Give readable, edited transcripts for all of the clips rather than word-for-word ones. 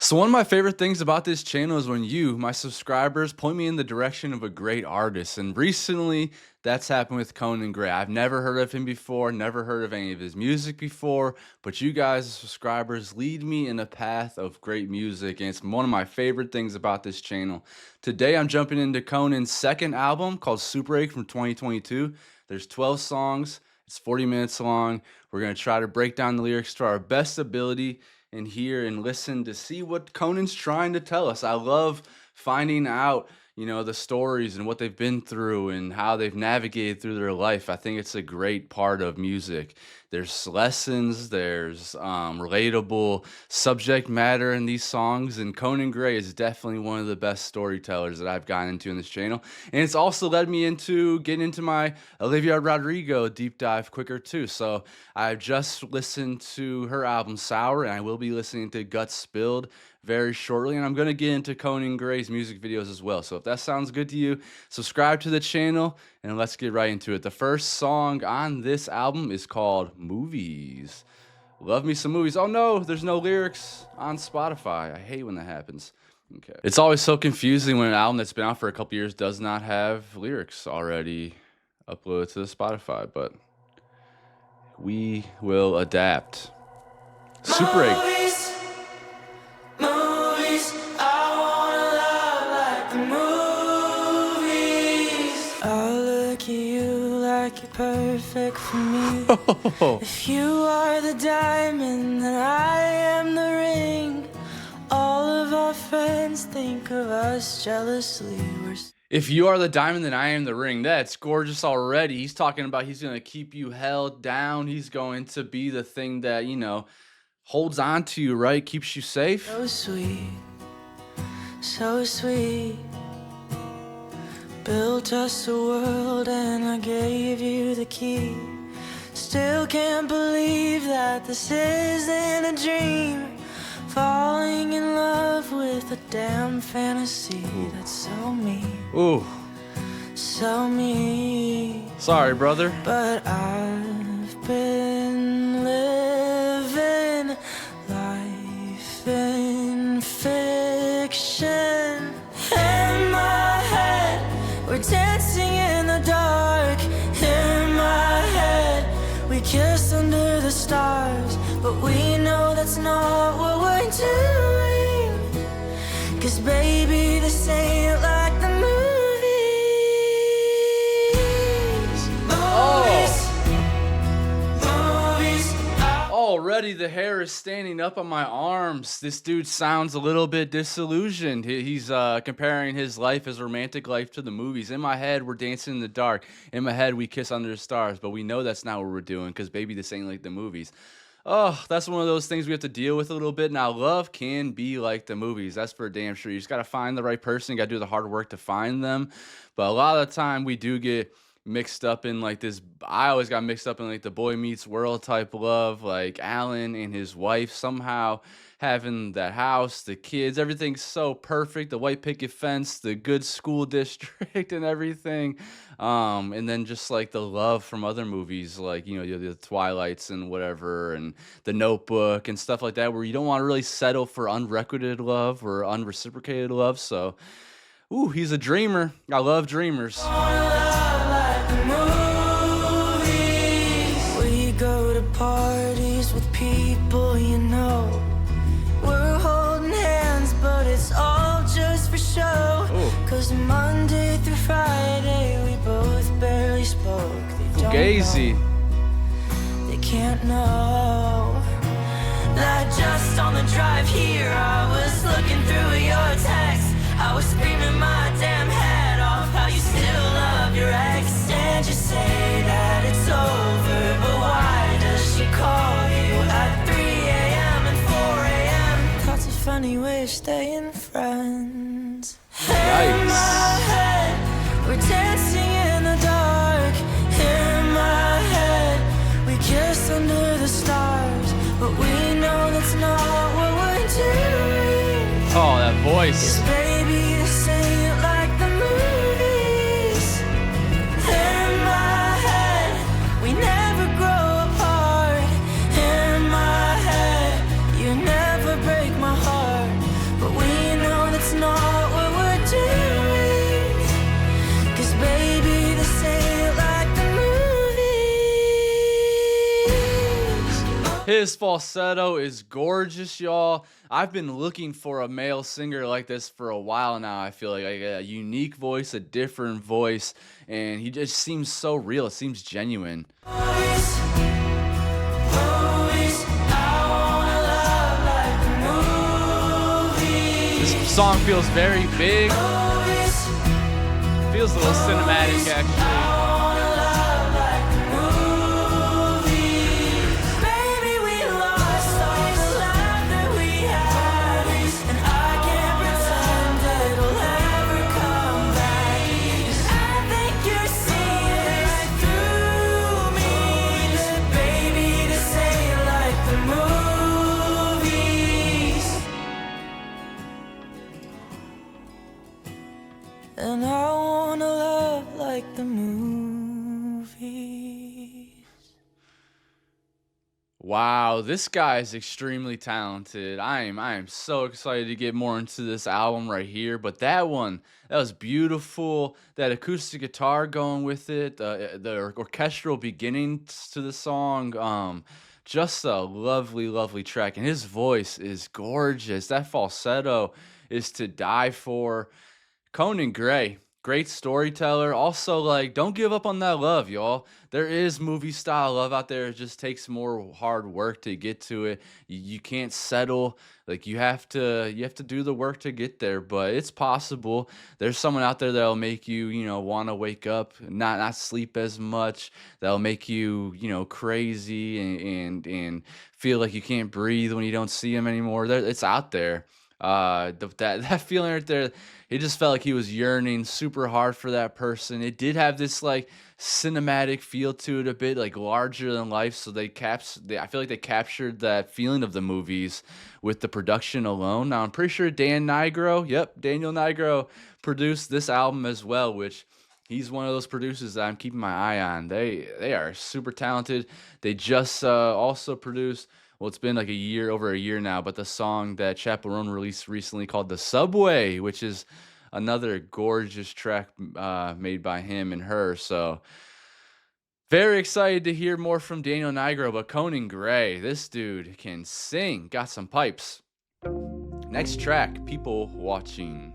So one of my favorite things about this channel is when you, my subscribers, point me in the direction of a great artist. And recently, that's happened with Conan Gray. I've never heard of him before, never heard of any of his music before, but you guys, the subscribers, lead me in a path of great music, and it's one of my favorite things about this channel. Today, I'm jumping into Conan's second album called Superache from 2022. There's 12 songs. It's 40 minutes long. We're going to try to break down the lyrics to our best ability and hear and listen to see what Conan's trying to tell us. I love finding out, the stories and what they've been through and how they've navigated through their life. I think it's a great part of music. There's lessons, there's relatable subject matter in these songs, and Conan Gray is definitely one of the best storytellers that I've gotten into in this channel. And it's also led me into getting into my Olivia Rodrigo deep dive quicker too. So I've just listened to her album Sour, and I will be listening to Guts Spilled very shortly, and I'm going to get into Conan Gray's music videos as well. So if that sounds good to you, subscribe to the channel and let's get right into it. The first song on this album is called Movies. Love me some movies. Oh no, there's no lyrics on Spotify. I hate when that happens. Okay. It's always so confusing when an album that's been out for a couple years does not have lyrics already uploaded to the Spotify, but we will adapt. Superache. Perfect for me. If you are the diamond, then I am the ring. All of our friends think of us jealously. If you are the diamond, then I am the ring. That's gorgeous already. He's talking about he's going to keep you held down. He's going to be the thing that, holds on to you, right? Keeps you safe. So sweet, so sweet. Built us a world and I gave you the key. Still can't believe that this isn't a dream. Falling in love with a damn fantasy. That's so me. Ooh. So me. Sorry, brother. But I've been living life in fiction. In my head, we're dancing in the dark. In my head, we kiss under the stars. But we know that's not what we're doing. 'Cause baby, this ain't like the movies. Already the hair is standing up on my arms. This dude sounds a little bit disillusioned. He's comparing his life, his romantic life, to the movies. In my head, we're dancing in the dark. In my head, we kiss under the stars. But we know that's not what we're doing, because baby, this ain't like the movies. Oh, that's one of those things we have to deal with a little bit. Now, love can be like the movies. That's for damn sure. You just got to find the right person. You got to do the hard work to find them. But a lot of the time, we do get mixed up in like this. I always got mixed up in like the boy meets world type love, like Alan and his wife somehow having that house, the kids, everything's so perfect, the white picket fence, the good school district and everything, and then just like the love from other movies, like the Twilights and whatever, and the Notebook and stuff like that, where you don't want to really settle for unrequited love or unreciprocated love. So ooh, he's a dreamer. I love dreamers. We go to parties with people we're holding hands, but it's all just for show. Ooh. 'Cause Monday through Friday we both barely spoke. They don't Fugazi. know. They can't know that just on the drive here I was looking through your text. I was screaming my damn head off how you still love your ex. And you say that it's over, but why does she call you at 3 a.m. and 4 a.m.? That's a funny way of staying friends. In my head, we're dancing in the dark. In my head, we kiss under the stars. But we know that's not what we're doing. Oh, that voice. 'Cause baby, this ain't like the movies. In my head, we never grow apart. In my head, you never break my heart. His falsetto is gorgeous, y'all. I've been looking for a male singer like this for a while now. I feel like a unique voice, a different voice, and he just seems so real. It seems genuine. This song feels very big. Feels a little cinematic, actually. And I wanna love like the movies. Wow, this guy is extremely talented. I am so excited to get more into this album right here. But that one, that was beautiful. That acoustic guitar going with it, the orchestral beginnings to the song. Just a lovely, lovely track. And his voice is gorgeous. That falsetto is to die for. Conan Gray, great storyteller. Also, like, don't give up on that love, y'all. There is movie style love out there. It just takes more hard work to get to it. You can't settle. Like, you have to do the work to get there, but it's possible. There's someone out there that'll make you, want to wake up, not sleep as much. That'll make you, crazy and feel like you can't breathe when you don't see him anymore. It's out there. That feeling right there, it just felt like he was yearning super hard for that person. It did have this like cinematic feel to it, a bit like larger than life. So I feel like they captured that feeling of the movies with the production alone. Now I'm pretty sure Daniel Nigro produced this album as well, which he's one of those producers that I'm keeping my eye on. They are super talented. They just also produced. Well, it's been like over a year now, but the song that Chaperone released recently called The Subway, which is another gorgeous track made by him and her. So very excited to hear more from Daniel Nigro, but Conan Gray, this dude can sing, got some pipes. Next track, People Watching.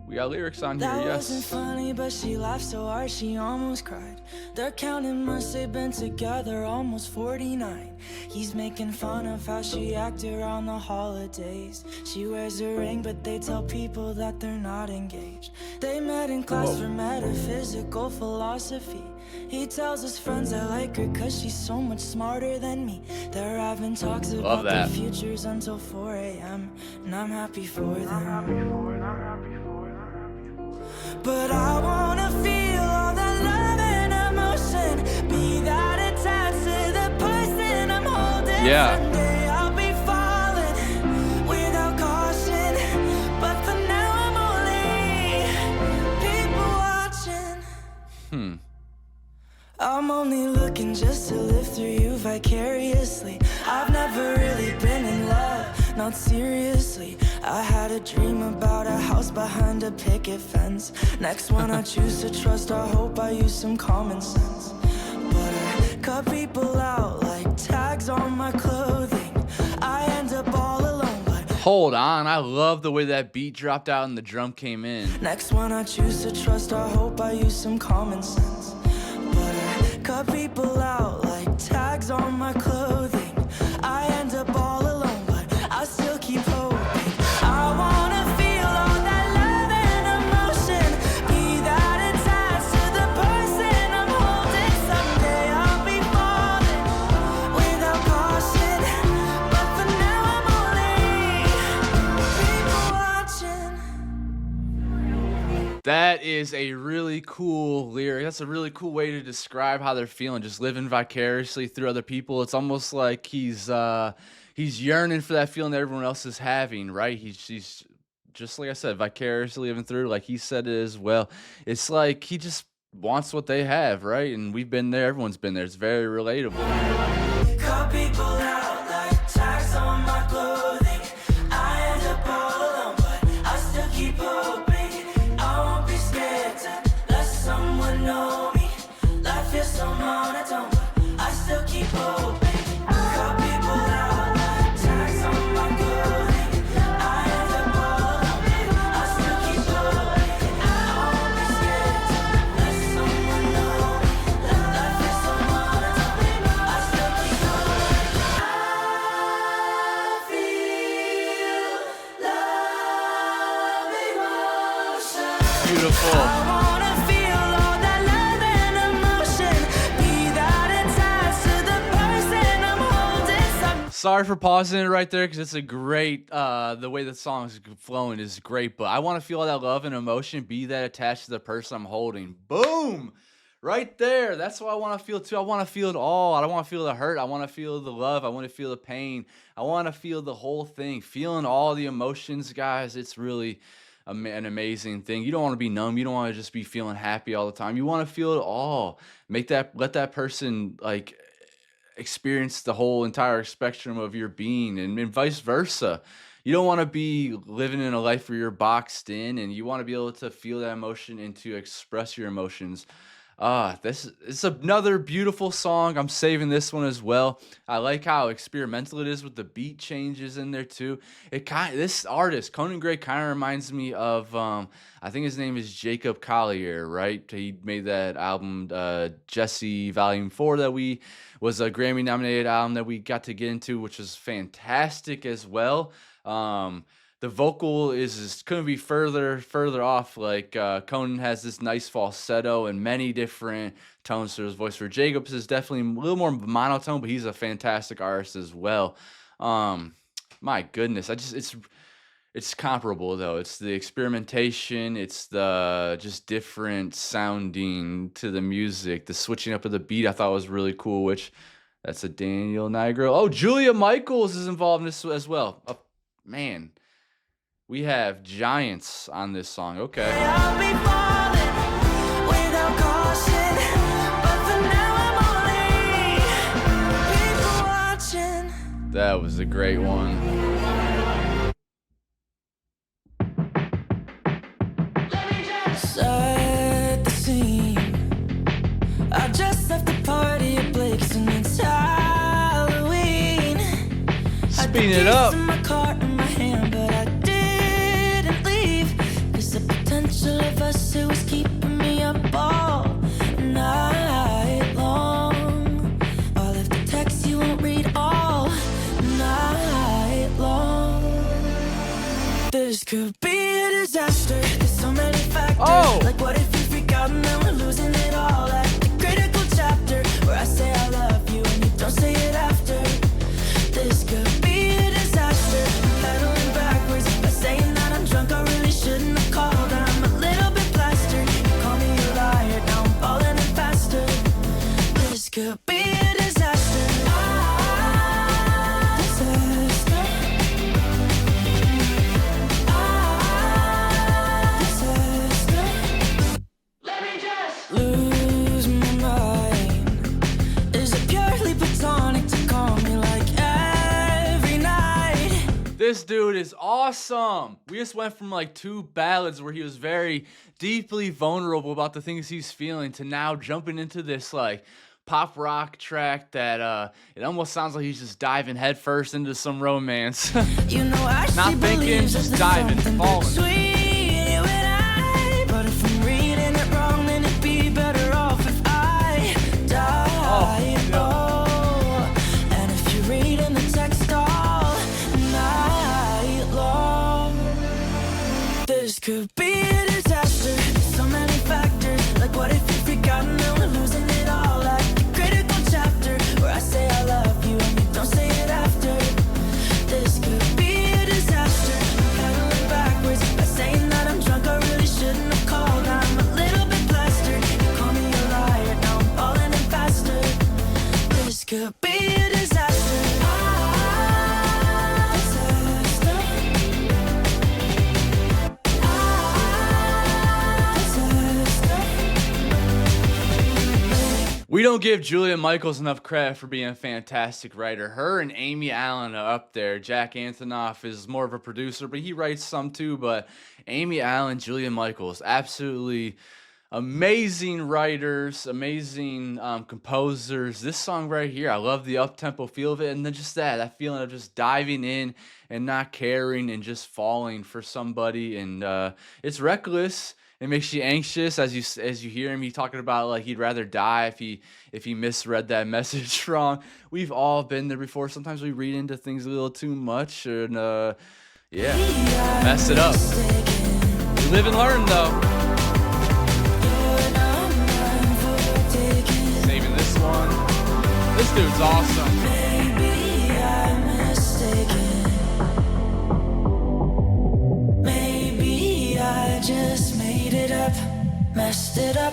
We got lyrics on here, That yes. wasn't funny, but she laughed so hard she almost cried. They're counting months they've been together, almost 49. He's making fun of how she acted around the holidays. She wears a ring, but they tell people that they're not engaged. They met in class for metaphysical philosophy. He tells his friends I like her cause she's so much smarter than me. They're having talks about their futures until 4 a.m. and I'm happy for them. But I wanna feel all that love and emotion, be that attached to the person I'm holding. Yeah. Someday I'll be falling without caution, but for now I'm only people watching. I'm only looking just to live through you vicariously. I've never really been in love, not seriously. I had a dream about a house behind a picket fence. Next one I choose to trust, I hope I use some common sense. But I cut people out like tags on my clothing. I end up all alone, but Hold on, I love the way that beat dropped out and the drum came in. next one I choose to trust, I hope I use some common sense. But I cut people out like tags on my clothing. I end up all alone, but I still keep hoping. I wanna feel all that love and emotion, be that attached to the person I'm holding. Someday I'll be falling without caution, but for now I'm only people watching. That is a really cool lyric. That's a really cool way to describe how they're feeling, just living vicariously through other people. It's almost like he's yearning for that feeling that everyone else is having, right? He's just like I said, vicariously living through, like he said it as well. It's like he just wants what they have, right? And we've been there, everyone's been there. It's very relatable. Cut people out like tags on my clothing. I end up all alone, but I still keep hoping. I won't be scared to let someone know me. Life is so monotone, but beautiful. I wanna feel all that love and emotion. Be that attached to the person I'm holding. Sorry for pausing it right there because it's a great, the way the song's flowing is great, but I want to feel all that love and emotion, be that attached to the person I'm holding. Boom! Right there. That's what I want to feel too. I want to feel it all. I don't want to feel the hurt. I want to feel the love. I want to feel the pain. I want to feel the whole thing. Feeling all the emotions, guys. It's really an amazing thing. You don't want to be numb. You don't want to just be feeling happy all the time. You want to feel it all. Let that person like experience the whole entire spectrum of your being, and vice versa. You don't want to be living in a life where you're boxed in, and you want to be able to feel that emotion and to express your emotions. This is another beautiful song. I'm saving this one as well. I like how experimental it is with the beat changes in there too. This artist Conan Gray kind of reminds me of I think his name is Jacob Collier, right? He made that album Jesse Volume 4 that was a Grammy nominated album that we got to get into, which was fantastic as well. The vocal is couldn't be further off. Like Conan has this nice falsetto and many different tones to his voice. For Jacobs is definitely a little more monotone, but he's a fantastic artist as well. My goodness, it's comparable though. It's the experimentation, it's the just different sounding to the music, the switching up of the beat I thought was really cool, which that's a Daniel Nigro. Oh, Julia Michaels is involved in this as well. Oh, man. We have giants on this song. Okay. I'll be falling without caution, but for now I'm only people watching. That was a great one. Set the scene. I just left the party at Blake's and it's Halloween. Speed it up. In my car in my hand, but I didn't leave. 'Cause the potential of us, it was keeping me up all night long. I'll have to text you, won't read all night long. This could be a disaster. There's so many factors. Oh. Like what if you freak out and then we're losing it all at the critical chapter where I say I love you and you don't say it after. This could be a disaster. I'm pedaling backwards by saying that I'm drunk. I really shouldn't have called. I'm a little bit plastered. You call me a liar. Now I'm falling in faster. This could be a disaster. Disaster. Disaster. Let me just lose my mind. Is it purely platonic to call me like every night? This dude is awesome. We just went from like two ballads where he was very deeply vulnerable about the things he's feeling to now jumping into this like pop rock track that it almost sounds like he's just diving headfirst into some romance. You know I Not thinking, just diving, falling. Between you and I, but if I'm reading it wrong, then it'd be better off if I die. Oh, and if you're reading the text all night long, this could be a disaster. There's so many factors. Like what if you freak out and then we're losing it all at the critical chapter where I say I love you and you don't say it after. This could be a disaster. I'm pedaling backwards by saying that I'm drunk. I really shouldn't have called. I'm a little bit plastered. You call me a liar. Now I'm falling in faster. This could be a disaster. Disaster. Disaster. We don't give Julia Michaels enough credit for being a fantastic writer. Her and Amy Allen are up there. Jack Antonoff is more of a producer, but he writes some too. But Amy Allen, Julia Michaels, absolutely amazing writers, amazing composers. This song right here, I love the up-tempo feel of it, and then just that feeling of just diving in and not caring and just falling for somebody. And it's reckless. It makes you anxious as you hear him. He talking about like he'd rather die if he misread that message wrong. We've all been there before. Sometimes we read into things a little too much and yeah, mess it up. We live and learn though. This dude's awesome. Maybe I'm mistaken. Maybe I just made it up, messed it up.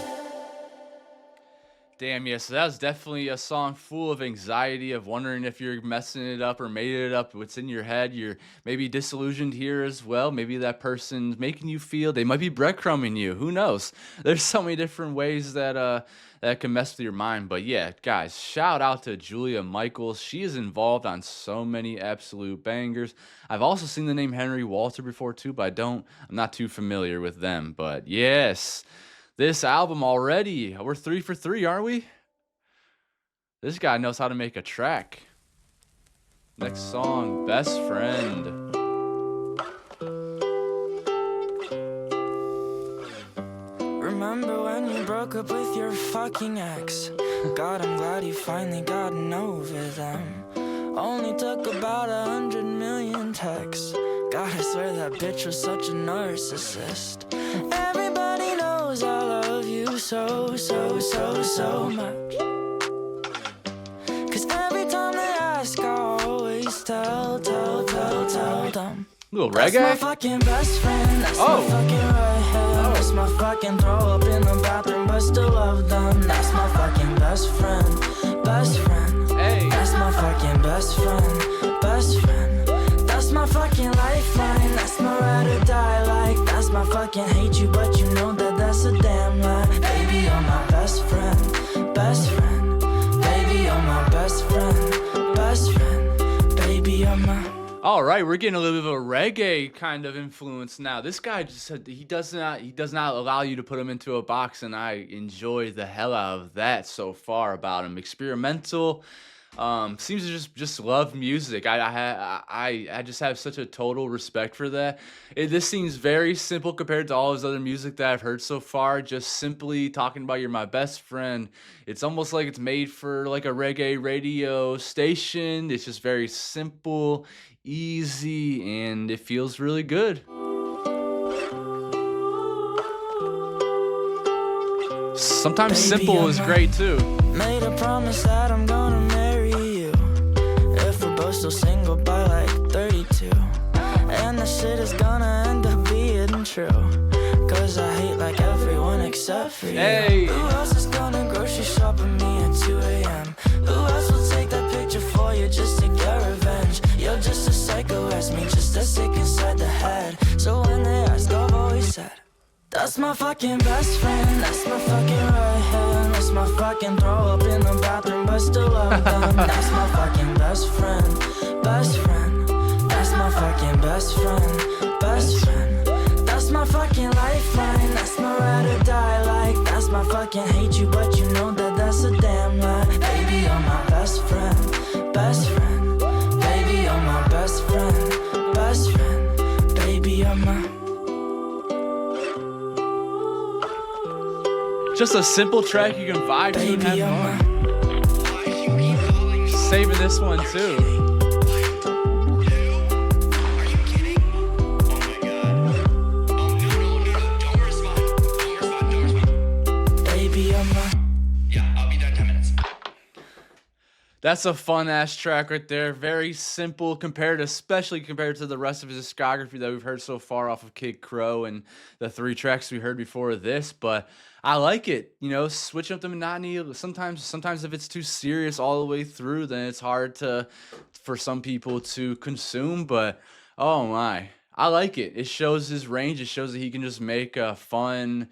Damn, yes, that was definitely a song full of anxiety, of wondering if you're messing it up or made it up. What's in your head? You're maybe disillusioned here as well. Maybe that person's making you feel. They might be breadcrumbing you. Who knows? There's so many different ways that that can mess with your mind. But yeah, guys, shout out to Julia Michaels. She is involved on so many absolute bangers. I've also seen the name Henry Walter before too, but I'm not too familiar with them. But yes. This album already, we're 3 for 3, aren't we? This guy knows how to make a track. Next song, Best Friend. Remember when you broke up with your fucking ex? God, I'm glad you finally gotten over them. Only took about 100 million texts. God, I swear that bitch was such a narcissist. Everybody knows I love you so, so, so, so much. Cause every time they ask, I always tell them. Little reggae? That's my fucking best friend. That's my fucking right hand. That's my fucking throw up in the bathroom, but still love them. That's my fucking best friend. Best friend. Hey. That's my fucking best friend. Best friend. That's my fucking lifeline. That's my ride or die. Like that's my fucking hate you, but you know that that's a damn lie. Baby, you're my best friend. Best friend. Baby, you're my best friend. Best friend. Baby, you're my. All right, we're getting a little bit of a reggae kind of influence now. This guy just said he does not allow you to put him into a box, and I enjoy the hell out of that so far about him. Experimental, seems to just love music. I just have such a total respect for that. This seems very simple compared to all his other music that I've heard so far. Just simply talking about you're my best friend. It's almost like it's made for like a reggae radio station. It's just very simple, easy, and it feels really good. Sometimes simple is great too. Made a promise that I'm gonna marry you if we're both still single by like 32. And the shit is gonna end up being true, cause I hate like everyone except for you. Hey. Who else is gonna grocery shop with me at 2 a.m.? Who else will take that picture for you just to get revenge? You're just a psycho as me, just as sick inside the head. So when they ask, I've always said, that's my fucking best friend. That's my fucking right hand. That's my fucking throw up in the bathroom, but still love them. That's my fucking best friend. Best friend. That's my fucking best friend. Best friend. That's my fucking lifeline. That's my ride or die. Like that's my fucking hate you, but you know that that's a damn lie. Baby, you're my best friend. Best friend. Baby, you're my best friend. Best friend. Baby, you're my. Just a simple track you can vibe to and have fun. Saving this one too. That's a fun ass track right there. Very simple especially compared to the rest of his discography that we've heard so far off of Kid Crow and the 3 tracks we heard before this. But I like it, switch up the monotony. Sometimes if it's too serious all the way through, then it's hard for some people to consume. But oh my, I like it. It shows his range. It shows that he can just make a fun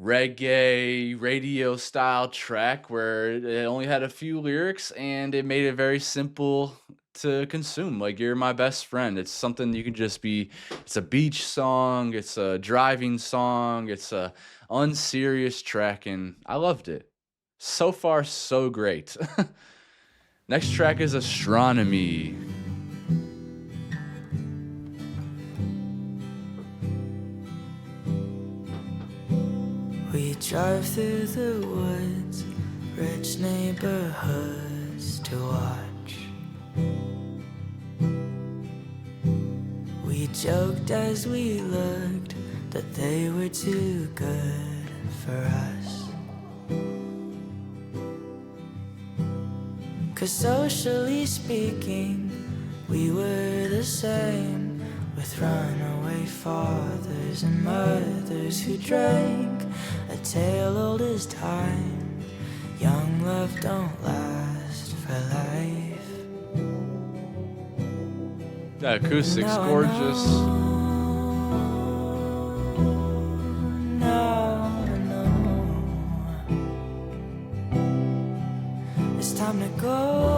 reggae radio style track where it only had a few lyrics and it made it very simple to consume. Like you're my best friend. It's something you can just be. It's a beach song. It's a driving song. It's a unserious track, and I loved it. So far, so great. Next track is Astronomy. We drive through the woods, rich neighborhoods to watch. We joked as we looked that they were too good for us. 'cause socially speaking, we were the same, with runaway fathers and mothers who drank a tale old as time. Young love don't last for life. That acoustic's gorgeous. It's time to go.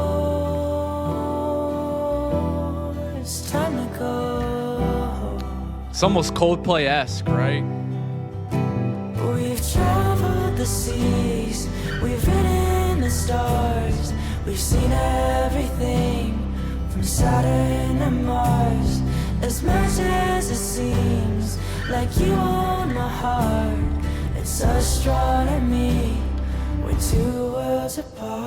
It's time to go. It's almost Coldplay-esque, right? We've traveled the seas, we've ridden the stars, we've seen everything from Saturn to Mars. As much as it seems like you own my heart, it's astronomy, we're two worlds apart.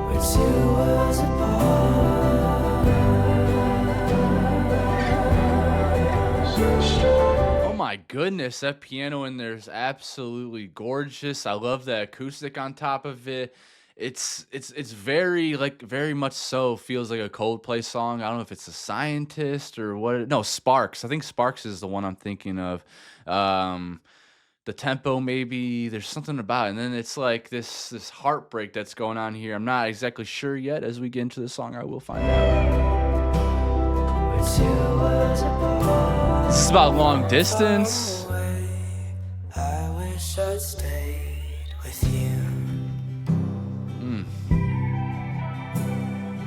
We're two worlds apart. Oh my goodness, that piano in there is absolutely gorgeous. I love the acoustic on top of it. It's very, like, very much so feels like a Coldplay song. I don't know if it's a Scientist or what. No, Sparks. I think Sparks is the one I'm thinking of. The tempo, maybe there's something about it. And then it's like this heartbreak that's going on here. I'm not exactly sure yet. As we get into the song, I will find out. We're two worlds apart. This is about long distance. I wish I'd stayed with you.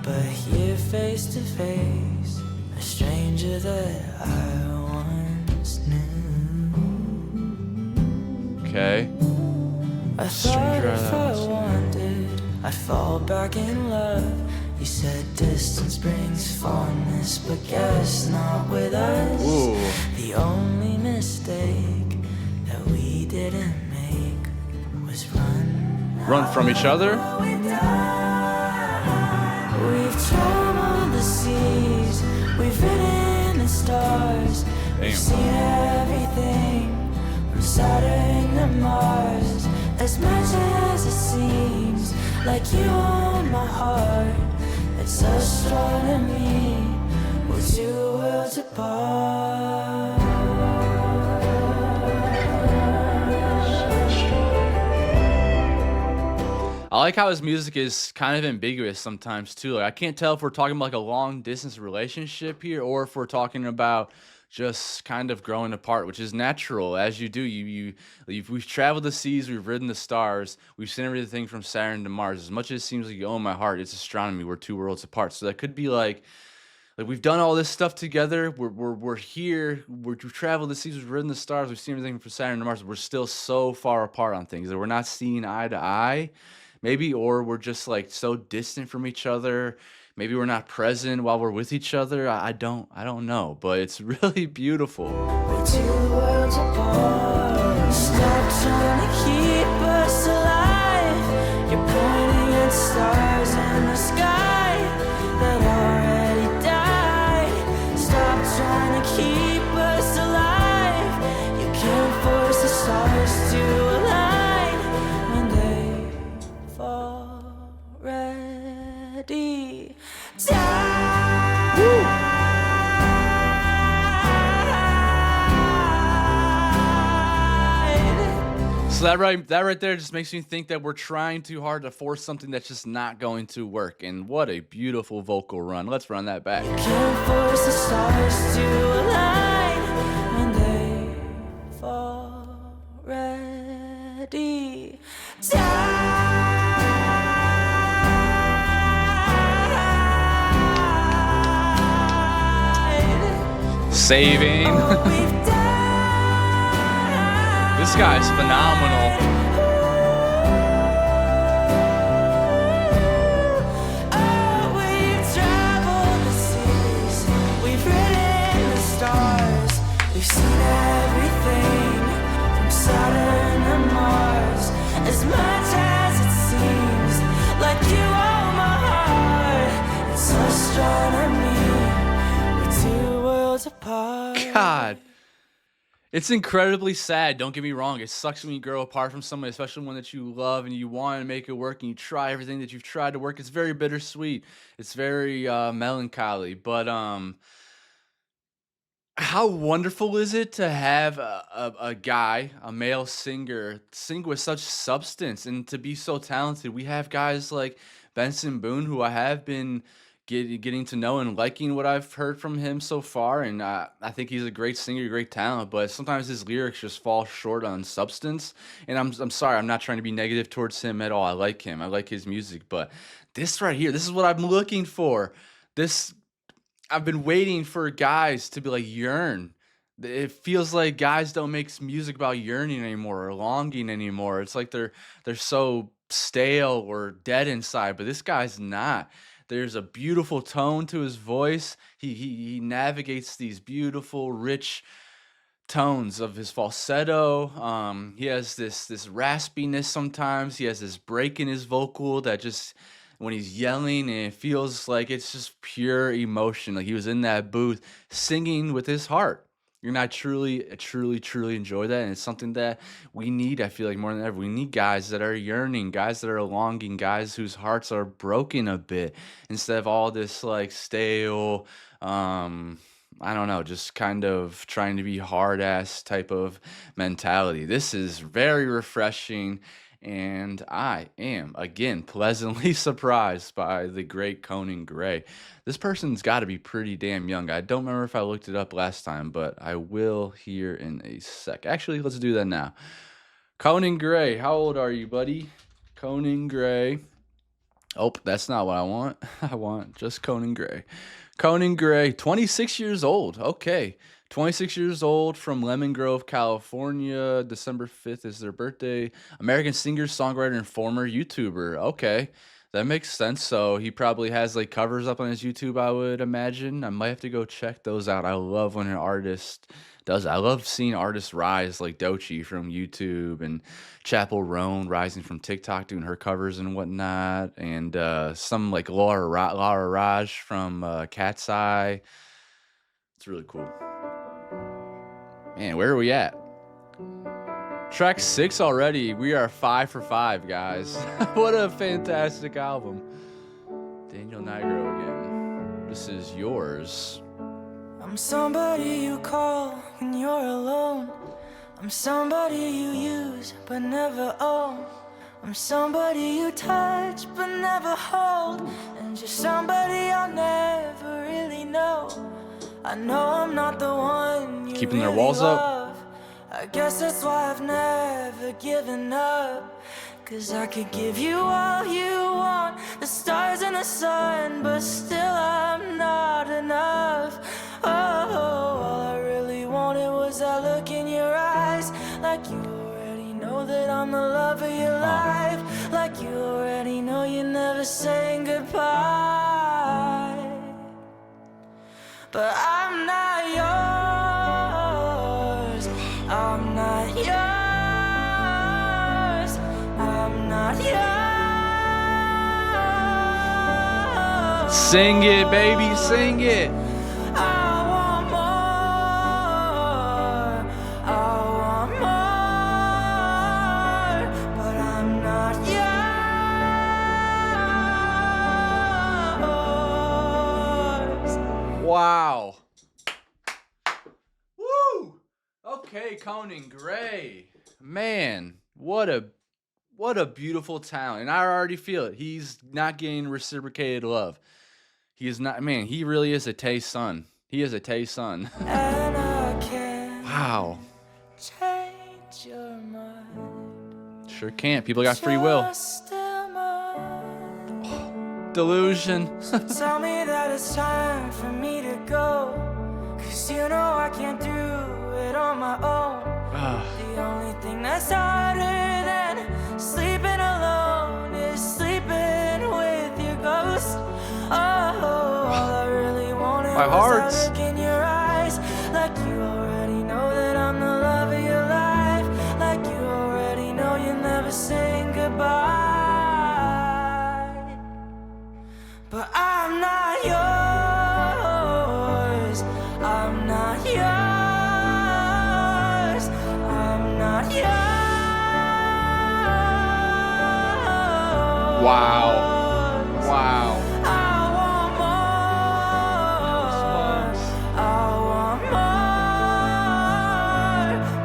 But here face to face, a stranger that I once knew. Okay. I thought Stranger if I I once knew. wanted, I'd fall back in love. You said distance brings fondness, but guess not with us. Ooh. The only mistake that we didn't make was Run from each other? We've traveled the seas, we've ridden the stars, we've seen everything from Saturn to Mars. As much as it seems like you own my heart, it's astronomy, we're two worlds apart. I like how his music is kind of ambiguous sometimes too. Like, I can't tell if we're talking about like a long distance relationship here, or if we're talking about just kind of growing apart, which is natural as you do. We've traveled the seas, we've ridden the stars, we've seen everything from Saturn to Mars. As much as it seems like you own my heart, it's astronomy. We're two worlds apart. So that could be like we've done all this stuff together. We're here. We've traveled the seas, we've ridden the stars, we've seen everything from Saturn to Mars. We're still so far apart on things that we're not seeing eye to eye. Maybe, or we're just like so distant from each other. Maybe we're not present while we're with each other. I don't know, but it's really beautiful. We're two worlds apart. Stop trying to keep us alive. You're pointing at stars in the sky that already died. Stop trying to keep us alive. You can't force the stars to align when they've already died. So that right there just makes me think that we're trying too hard to force something that's just not going to work. And what a beautiful vocal run. Let's run that back. Can't force the stars to align when they've already died. Saving. Oh, we've died. This guy's phenomenal. Oh, we've traveled the seas, we've ridden the stars, we've seen everything from Saturn to Mars. As much as it seems like you own my heart, it's astronomy, we're two worlds apart. God. It's incredibly sad, don't get me wrong. It sucks when you grow apart from somebody, especially one that you love and you want to make it work and you try everything that you've tried to work. It's very bittersweet. It's very melancholy. But how wonderful is it to have a guy, a male singer, sing with such substance and to be so talented? We have guys like Benson Boone, who I have been getting to know and liking what I've heard from him so far. And I think he's a great singer, great talent, but sometimes his lyrics just fall short on substance. And I'm sorry, I'm not trying to be negative towards him at all. I like him, I like his music, but this right here, this is what I'm looking for. This I've been waiting for guys to be like yearn. It feels like guys don't make music about yearning anymore or longing anymore. It's like they're so stale or dead inside, but this guy's not. There's a beautiful tone to his voice. He navigates these beautiful, rich tones of his falsetto. He has this raspiness sometimes. He has this break in his vocal that just when he's yelling and it feels like it's just pure emotion. Like he was in that booth singing with his heart. And I truly enjoy that. And it's something that we need, I feel like, more than ever. We need guys that are yearning, guys that are longing, guys whose hearts are broken a bit instead of all this like stale, I don't know, just kind of trying to be hard ass type of mentality. This is very refreshing, and I am again pleasantly surprised by the great Conan Gray. This person's got to be pretty damn young. I don't remember if I looked it up last time, but I will here in a sec. Actually, let's do that now. Conan Gray, how old are you, buddy? Conan Gray. Oh, that's not what I want. I want just Conan Gray. Conan Gray, 26 years old. Okay. 26 years old from Lemon Grove, California. December 5th is their birthday. American singer, songwriter, and former YouTuber. Okay. That makes sense. So he probably has like covers up on his YouTube, I would imagine. I might have to go check those out. I love when an artist does that. I love seeing artists rise like Doechii from YouTube and Chapel Roan rising from TikTok doing her covers and whatnot. And some like Laura Raj from Cat's Eye. It's really cool. Man, where are we at? Track 6 already. We are 5 for 5, guys. What a fantastic album. Daniel Nigro again. This is yours. I'm somebody you call when you're alone. I'm somebody you use but never own. I'm somebody you touch but never hold. And just somebody I'll never really know. I know I'm not the one you Keeping their really walls love. up. I guess that's why I've never given up. 'Cause I could give you all you want, the stars and the sun, but still I'm not enough. Oh, all I really wanted was that look in your eyes. Like you already know that I'm the love of your life. Like you already know you're never saying goodbye. But I'm not yours. I'm not yours. I'm not yours. Sing it, baby, sing it. I want more. I want more. But I'm not yours. Wow. Woo! Okay, Conan Gray. Man, what a beautiful talent. And I already feel it. He's not getting reciprocated love. He is not, man, he really is a Tay son. He is a Tay son. And I can't Wow. change your mind. Sure can't. People got free will. You're still mine. Delusion. Tell me that it's time for me to go. 'Cause you know I can't do it on my own. The only thing that's harder than sleeping alone is sleeping with your ghost. Oh, all I really wanted My was heart. that look in your eyes. Like you already know that I'm the love of your life. Like you already know you're never saying goodbye. But I'm not yours. I'm not yours. Wow. Wow. I want more. I want more,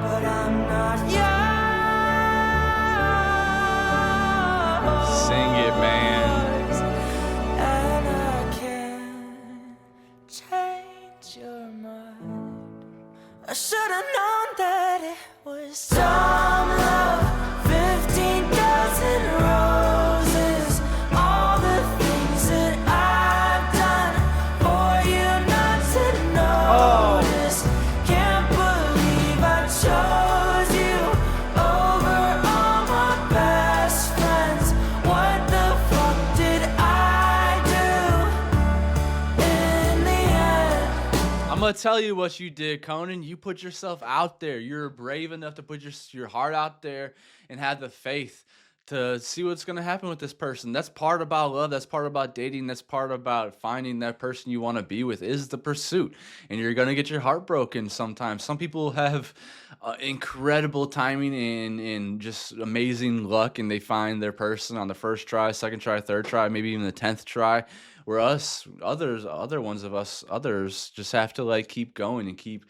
but I'm not yours. Sing it, man. And I can't change your mind. I should have known that it was some love, 15,000 roses, all the things that I've done for you not to notice. Can't believe I chose you over all my best friends. What the fuck did I do in the end? I'm gonna tell you what you did, Conan. You put yourself out there. You're brave enough to put your heart out there and have the faith to see what's gonna happen with this person. That's part about love. That's part about dating. That's part about finding that person you want to be with. Is the pursuit, and you're gonna get your heart broken sometimes. Some people have incredible timing and just amazing luck, and they find their person on the first try, second try, third try, maybe even the 10th try. Where others just have to like keep going and keep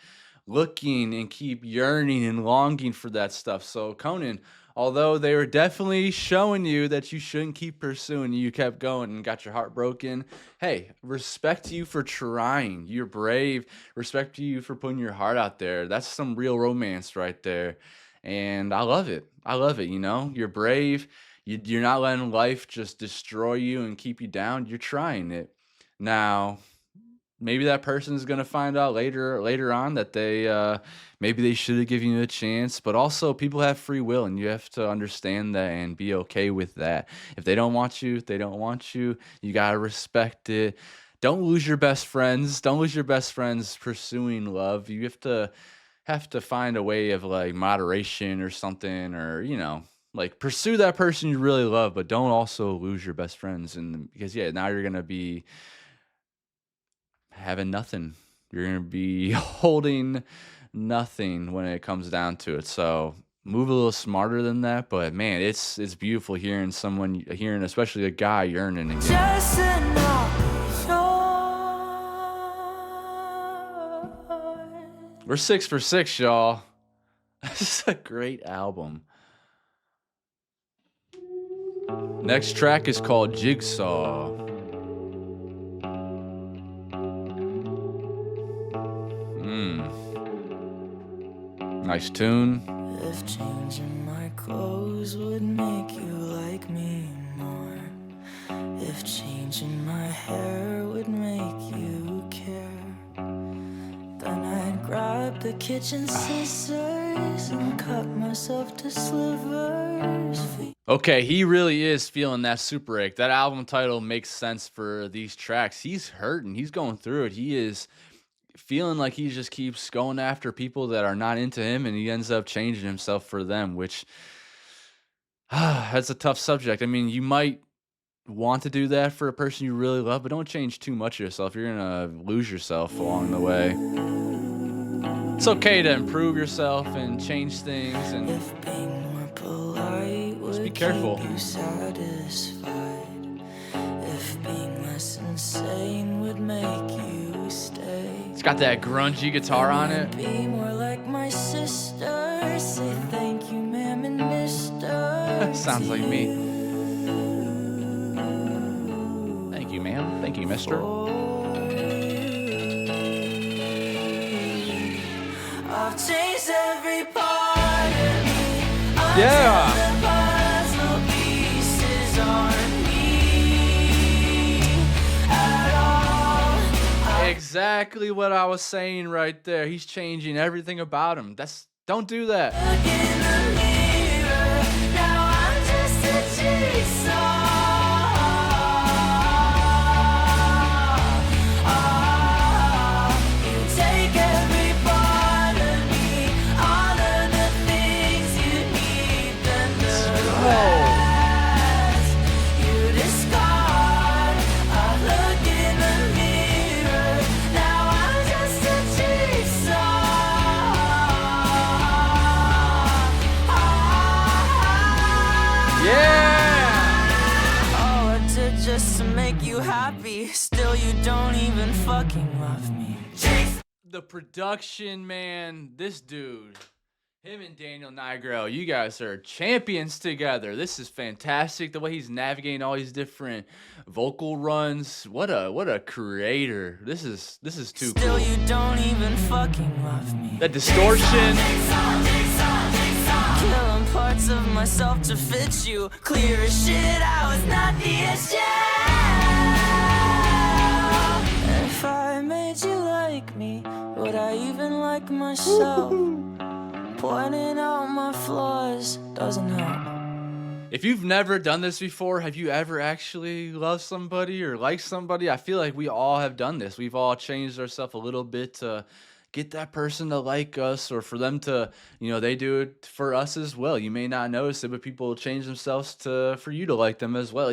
looking and keep yearning and longing for that stuff. So Conan, although they were definitely showing you that you shouldn't keep pursuing, you kept going and got your heart broken. Hey, respect you for trying. You're brave. Respect you for putting your heart out there. That's some real romance right there. And I love it. I love it. You know, you're brave. You're not letting life just destroy you and keep you down. You're trying it. Now, maybe that person is gonna find out later on that maybe they should have given you a chance. But also, people have free will, and you have to understand that and be okay with that. If they don't want you, they don't want you. You gotta respect it. Don't lose your best friends. Don't lose your best friends pursuing love. You have to find a way of like moderation or something, or like pursue that person you really love, but don't also lose your best friends. And because now you're gonna be having nothing. You're gonna be holding nothing when it comes down to it. So move a little smarter than that. But man, it's beautiful hearing especially a guy yearning again. Just enough yours. We're 6 for 6, y'all. This is a great album. Next track is called Jigsaw. Nice tune. If changing my clothes would make you like me more, if changing my hair would make you care, then I'd grab the kitchen scissors and cut myself to slivers. Okay, he really is feeling that Superache. That album title makes sense for these tracks. He's hurting. He's going through it. He is feeling like he just keeps going after people that are not into him, and he ends up changing himself for them, which that's a tough subject. I mean, you might want to do that for a person you really love, but don't change too much of yourself. You're gonna lose yourself along the way. It's okay to improve yourself and change things, and If being more polite just be would careful. keep you satisfied, if being less insane would make you stay, it's got that grungy guitar on it. be more like my sister. Say thank you, ma'am and mister. Sounds like me. Thank you, ma'am. Thank you, mister. I've changed every part of me. Yeah. Until the puzzle pieces aren't me at all. Exactly what I was saying right there. He's changing everything about him. Don't do that. Look in the mirror, now I'm just a jigsaw. You take every part of me, all of the things you need, then the rest you discard. I look in the mirror, now I'm just a jigsaw. happy, still you don't even fucking love me. The production, man, this dude, him and Daniel Nigro, you guys are champions together. This is fantastic. The way he's navigating all these different vocal runs. What a creator. This is too Still cool. you don't even fucking love me. That distortion. Killing parts of myself to fit you. Clear as shit, I was not the issue. If I made you like me, would I even like myself? Pointing out my flaws doesn't help. If you've never done this before, have you ever actually loved somebody or liked somebody? I feel like we all have done this. We've all changed ourselves a little bit to get that person to like us, or for them to, they do it for us as well. You may not notice it, but people change themselves for you to like them as well.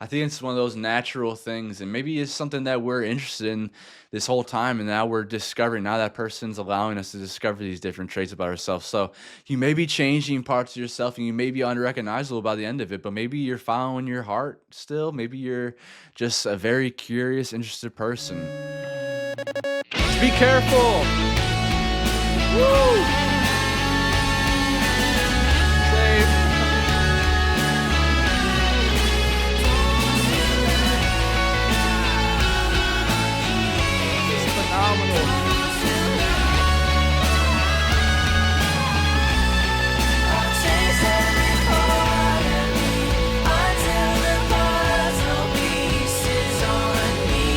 I think it's one of those natural things, and maybe it's something that we're interested in this whole time, and now we're discovering, now that person's allowing us to discover these different traits about ourselves. So you may be changing parts of yourself, and you may be unrecognizable by the end of it, but maybe you're following your heart still. Maybe you're just a very curious, interested person. Just be careful. Woo! Safe. It's phenomenal. I'll chase every part of me until the puzzle pieces aren't me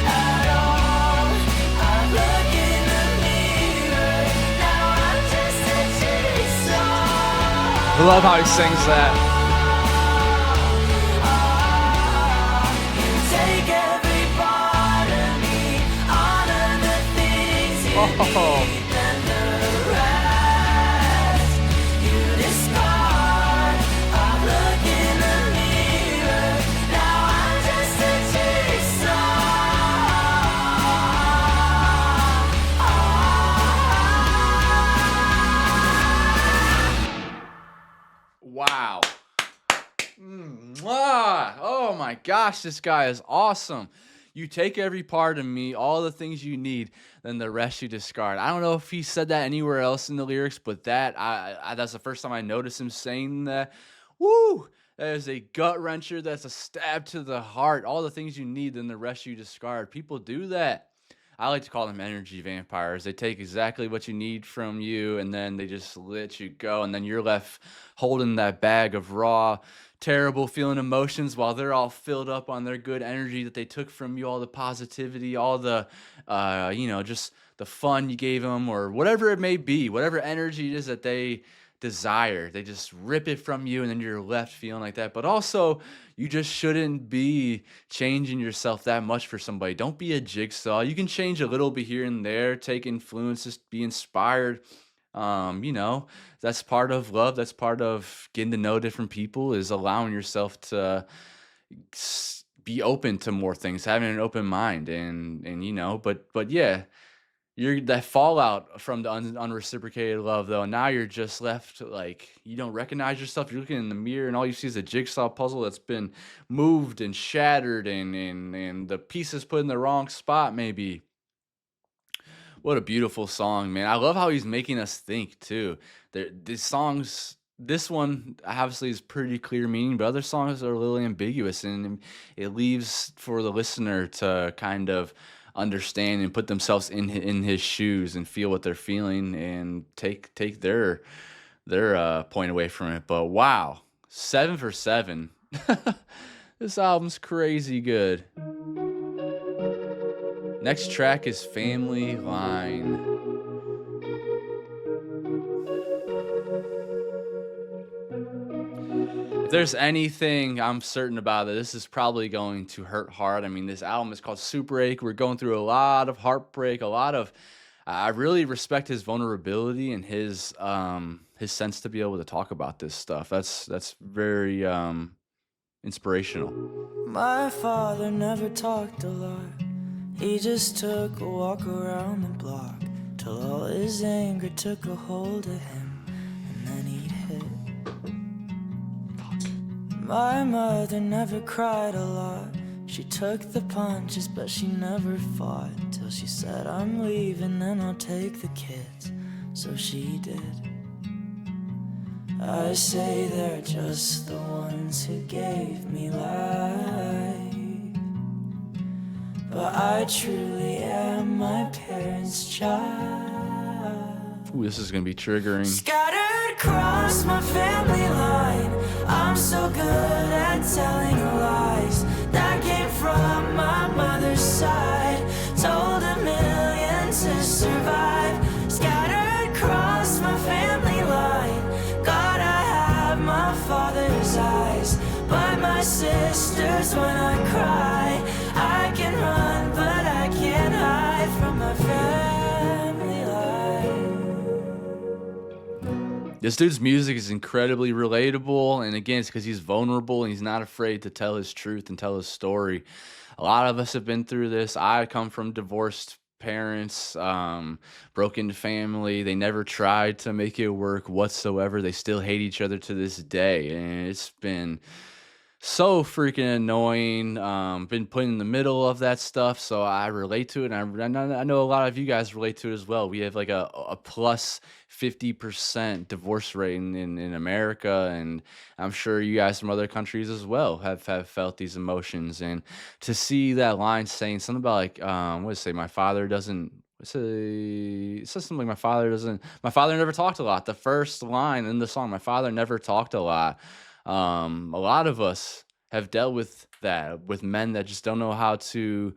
at all. I look in the mirror, now I'm just a jigsaw. I love how he sings that. You take every part of me, honor the things you Oh. need, and the rest you discard. I look in the mirror, now I'm just a jigsaw. Wow. Mwah. Oh my gosh, this guy is awesome. You take every part of me, all the things you need, then the rest you discard. I don't know if he said that anywhere else in the lyrics, but that's the first time I noticed him saying that. Woo! That is a gut wrencher. That's a stab to the heart. All the things you need, then the rest you discard. People do that. I like to call them energy vampires. They take exactly what you need from you, and then they just let you go, and then you're left holding that bag of raw, terrible feeling emotions while they're all filled up on their good energy that they took from you, all the positivity, all the, just the fun you gave them, or whatever it may be, whatever energy it is that they desire. They just rip it from you, and then you're left feeling like that. But also, you just shouldn't be changing yourself that much for somebody. Don't be a jigsaw. You can change a little bit here and there, take influences, be inspired. That's part of love. That's part of getting to know different people, is allowing yourself to be open to more things, having an open mind, but yeah, you're that fallout from the unreciprocated love, though. Now you're just left like you don't recognize yourself. You're looking in the mirror, and all you see is a jigsaw puzzle that's been moved and shattered, and the pieces put in the wrong spot, maybe. What a beautiful song, man. I love how he's making us think, too. This one obviously is pretty clear meaning, but other songs are a little ambiguous, and it leaves for the listener to kind of understand and put themselves in his shoes and feel what they're feeling and take their point away from it. But wow, 7 for 7. This album's crazy good. Next track is Family Line. If there's anything I'm certain about, that this is probably going to hurt hard. I mean, this album is called Superache. We're going through a lot of heartbreak, I really respect his vulnerability and his sense to be able to talk about this stuff. That's very inspirational. My father never talked a lot. He just took a walk around the block till all his anger took a hold of him, and then he'd hit. My mother never cried a lot. She took the punches, but she never fought, till she said, I'm leaving and I'll take the kids. So she did. I say they're just the ones who gave me life, but I truly am my parents' child. Ooh, this is gonna be triggering. Scattered across my family line, I'm so good at telling lies. That came from my mother's side. Told a million to survive. Scattered across my family line. God, I have my father's eyes, but my sisters when I cry. I can run, but I can't hide from my family life. This dude's music is incredibly relatable, and again, it's because he's vulnerable and he's not afraid to tell his truth and tell his story. A lot of us have been through this. I come from divorced parents, broken family. They never tried to make it work whatsoever. They still hate each other to this day, and it's been so freaking annoying. Been put in the middle of that stuff, so I relate to it, and I know a lot of you guys relate to it as well. We have like a plus 50% divorce rate in America, and I'm sure you guys from other countries as well have felt these emotions. And to see that line saying something about like what does it say, my father doesn't, it says something like my father never talked a lot. The first line in the song, my father never talked a lot. A lot of us have dealt with that, with men that just don't know how to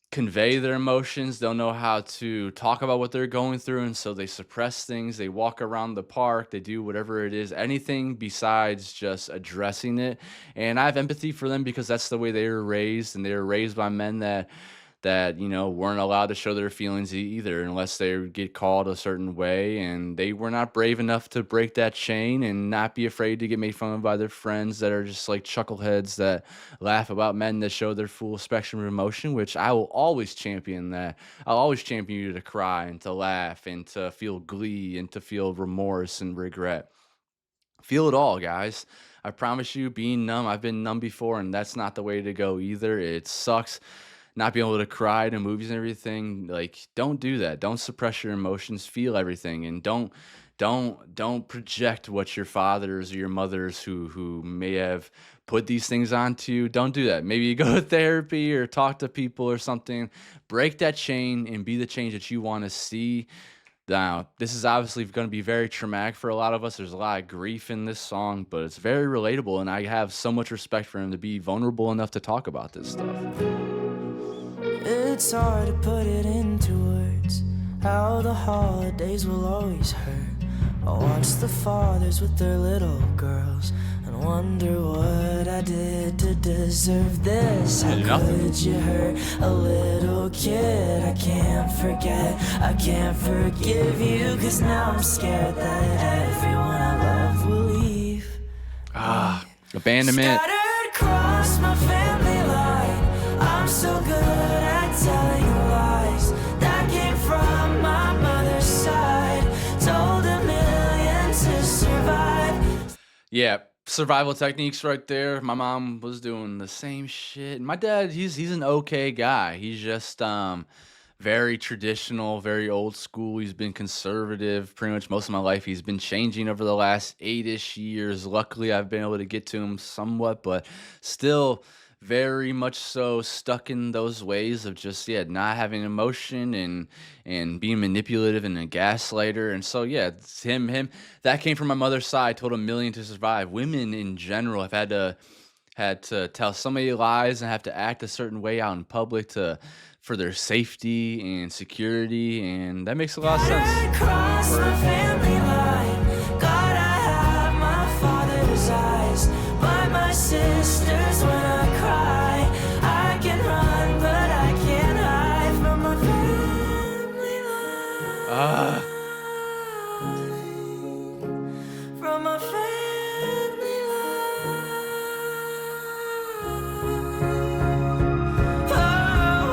convey their emotions, don't know how to talk about what they're going through, and so they suppress things. They walk around the park, they do whatever it is, anything besides just addressing it. And I have empathy for them because that's the way they were raised, and they were raised by men that you know weren't allowed to show their feelings either unless they get called a certain way, and they were not brave enough to break that chain and not be afraid to get made fun of by their friends that are just like chuckleheads that laugh about men that show their full spectrum of emotion, which I will always champion. That I'll always champion you to cry and to laugh and to feel glee and to feel remorse and regret. Feel it all, guys. I promise you, being numb, I've been numb before, and that's not the way to go either. It sucks not being able to cry to movies and everything. Like, don't do that. Don't suppress your emotions. Feel everything, and don't project what your fathers or your mothers who may have put these things onto you. Don't do that. Maybe you go to therapy or talk to people or something. Break that chain and be the change that you want to see. Now, this is obviously going to be very traumatic for a lot of us. There's a lot of grief in this song, but it's very relatable, and I have so much respect for him to be vulnerable enough to talk about this stuff. It's hard to put it into words, how the holidays will always hurt. I watch the fathers with their little girls and wonder what I did to deserve this. How could you hurt a little kid? I can't forget, I can't forgive you, 'cause now I'm scared that everyone I love will leave. Abandonment. Scattered across my family line, I'm so good at telling lies. That came from my mother's side. Told a million to survive. Yeah, survival techniques right there. My mom was doing the same shit. My dad, he's an okay guy. He's just very traditional, very old school. He's been conservative pretty much most of my life. He's been changing over the last 8-ish years. Luckily, I've been able to get to him somewhat, but still very much so stuck in those ways of just not having emotion and being manipulative and a gaslighter. And so it's him that came from my mother's side. Told a million to survive. Women in general have had to tell so many lies and have to act a certain way out in public for their safety and security, and that makes a lot of sense. Across the family line, God, I have my father's eyes, but my sisters when I cry. I can run, but I can't hide from my family line. From my family line.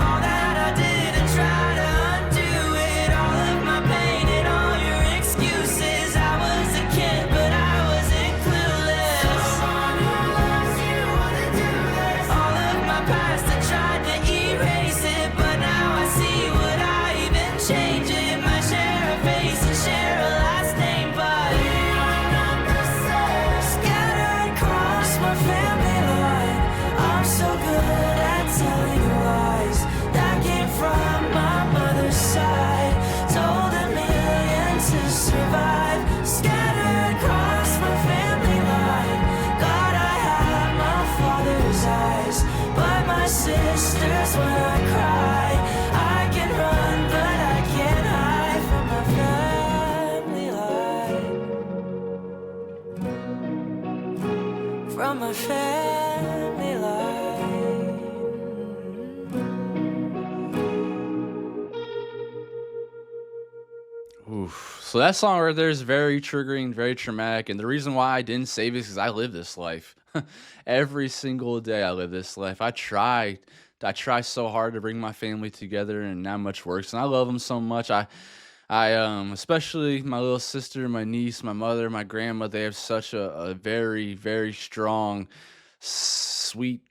All that I did and try to undo it, all of my pain and all your excuses. from my family line. Oof. So that song right there is very triggering, very traumatic, and the reason why I didn't save it is because I live this life. Every single day I live this life. I try so hard to bring my family together, and not much works. And I love them so much. Especially my little sister, my niece, my mother, my grandma. They have such a very, very strong, sweet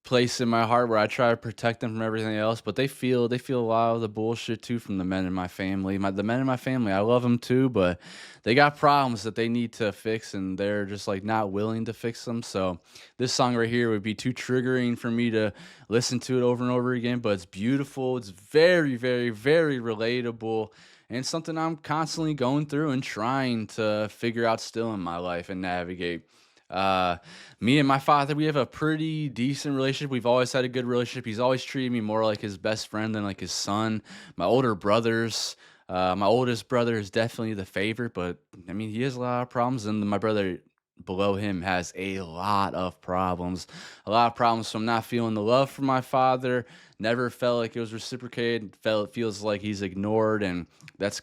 place in my heart where I try to protect them from everything else, but they feel a lot of the bullshit too from the men in my family. The men in my family, I love them too, but they got problems that they need to fix, and they're just like not willing to fix them. So this song right here would be too triggering for me to listen to it over and over again. But it's beautiful. It's very, very, very relatable. And it's something I'm constantly going through and trying to figure out still in my life and navigate. Me and my father, we have a pretty decent relationship. We've always had a good relationship. He's always treated me more like his best friend than like his son. My older brothers, my oldest brother is definitely the favorite, but I mean, he has a lot of problems, and my brother below him has a lot of problems. A lot of problems from not feeling the love from my father. Never felt like it was reciprocated. Feels like he's ignored, and that's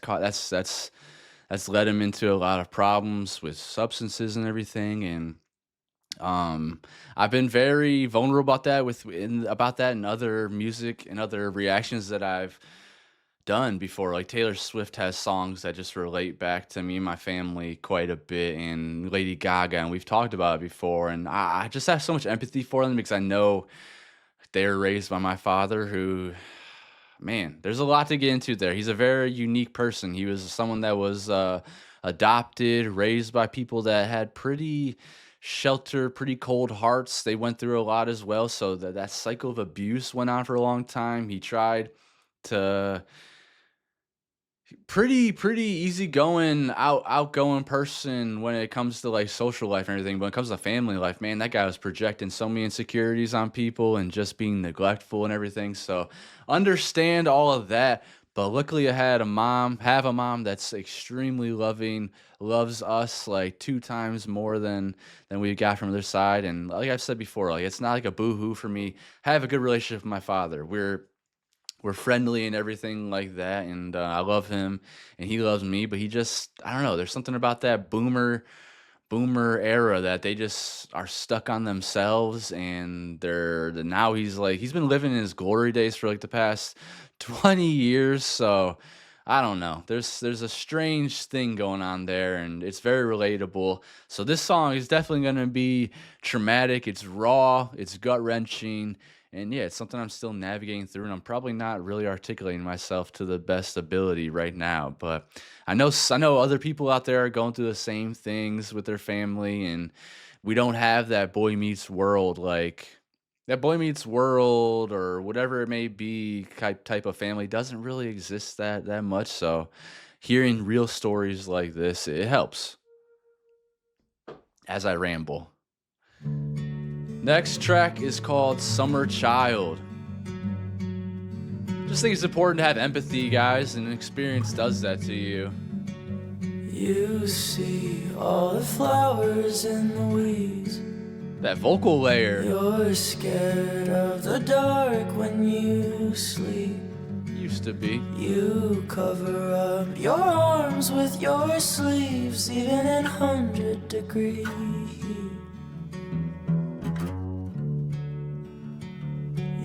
led him into a lot of problems with substances and everything. And I've been very vulnerable about that in other music and other reactions that I've done before. Like Taylor Swift has songs that just relate back to me and my family quite a bit, and Lady Gaga, and we've talked about it before. And I just have so much empathy for them because I know they were raised by my father, who, man, there's a lot to get into there. He's a very unique person. He was someone that was adopted, raised by people that had pretty sheltered, pretty cold hearts. They went through a lot as well. So that cycle of abuse went on for a long time. He tried to pretty easygoing, outgoing person when it comes to like social life and everything. When it comes to family life, man, that guy was projecting so many insecurities on people and just being neglectful and everything. So understand all of that. But luckily I have a mom that's extremely loving, loves us like 2 times more than we got from their side. And like I've said before, like it's not like a boo-hoo for me. I have a good relationship with my father. We're friendly and everything like that, and I love him, and he loves me. But I don't know. There's something about that boomer era that they just are stuck on themselves, and now he's been living in his glory days for like the past 20 years. So I don't know. There's a strange thing going on there, and it's very relatable. So this song is definitely going to be traumatic. It's raw. It's gut wrenching. And yeah, it's something I'm still navigating through, and I'm probably not really articulating myself to the best ability right now. But I know other people out there are going through the same things with their family, and we don't have that Boy Meets World, or whatever it may be, type of family doesn't really exist that much. So hearing real stories like this, it helps. As I ramble. Next track is called Summer Child. Just think it's important to have empathy, guys, and experience does that to you. You see all the flowers in the weeds. That vocal layer. You're scared of the dark when you sleep. Used to be. You cover up your arms with your sleeves, even in 100-degree heat.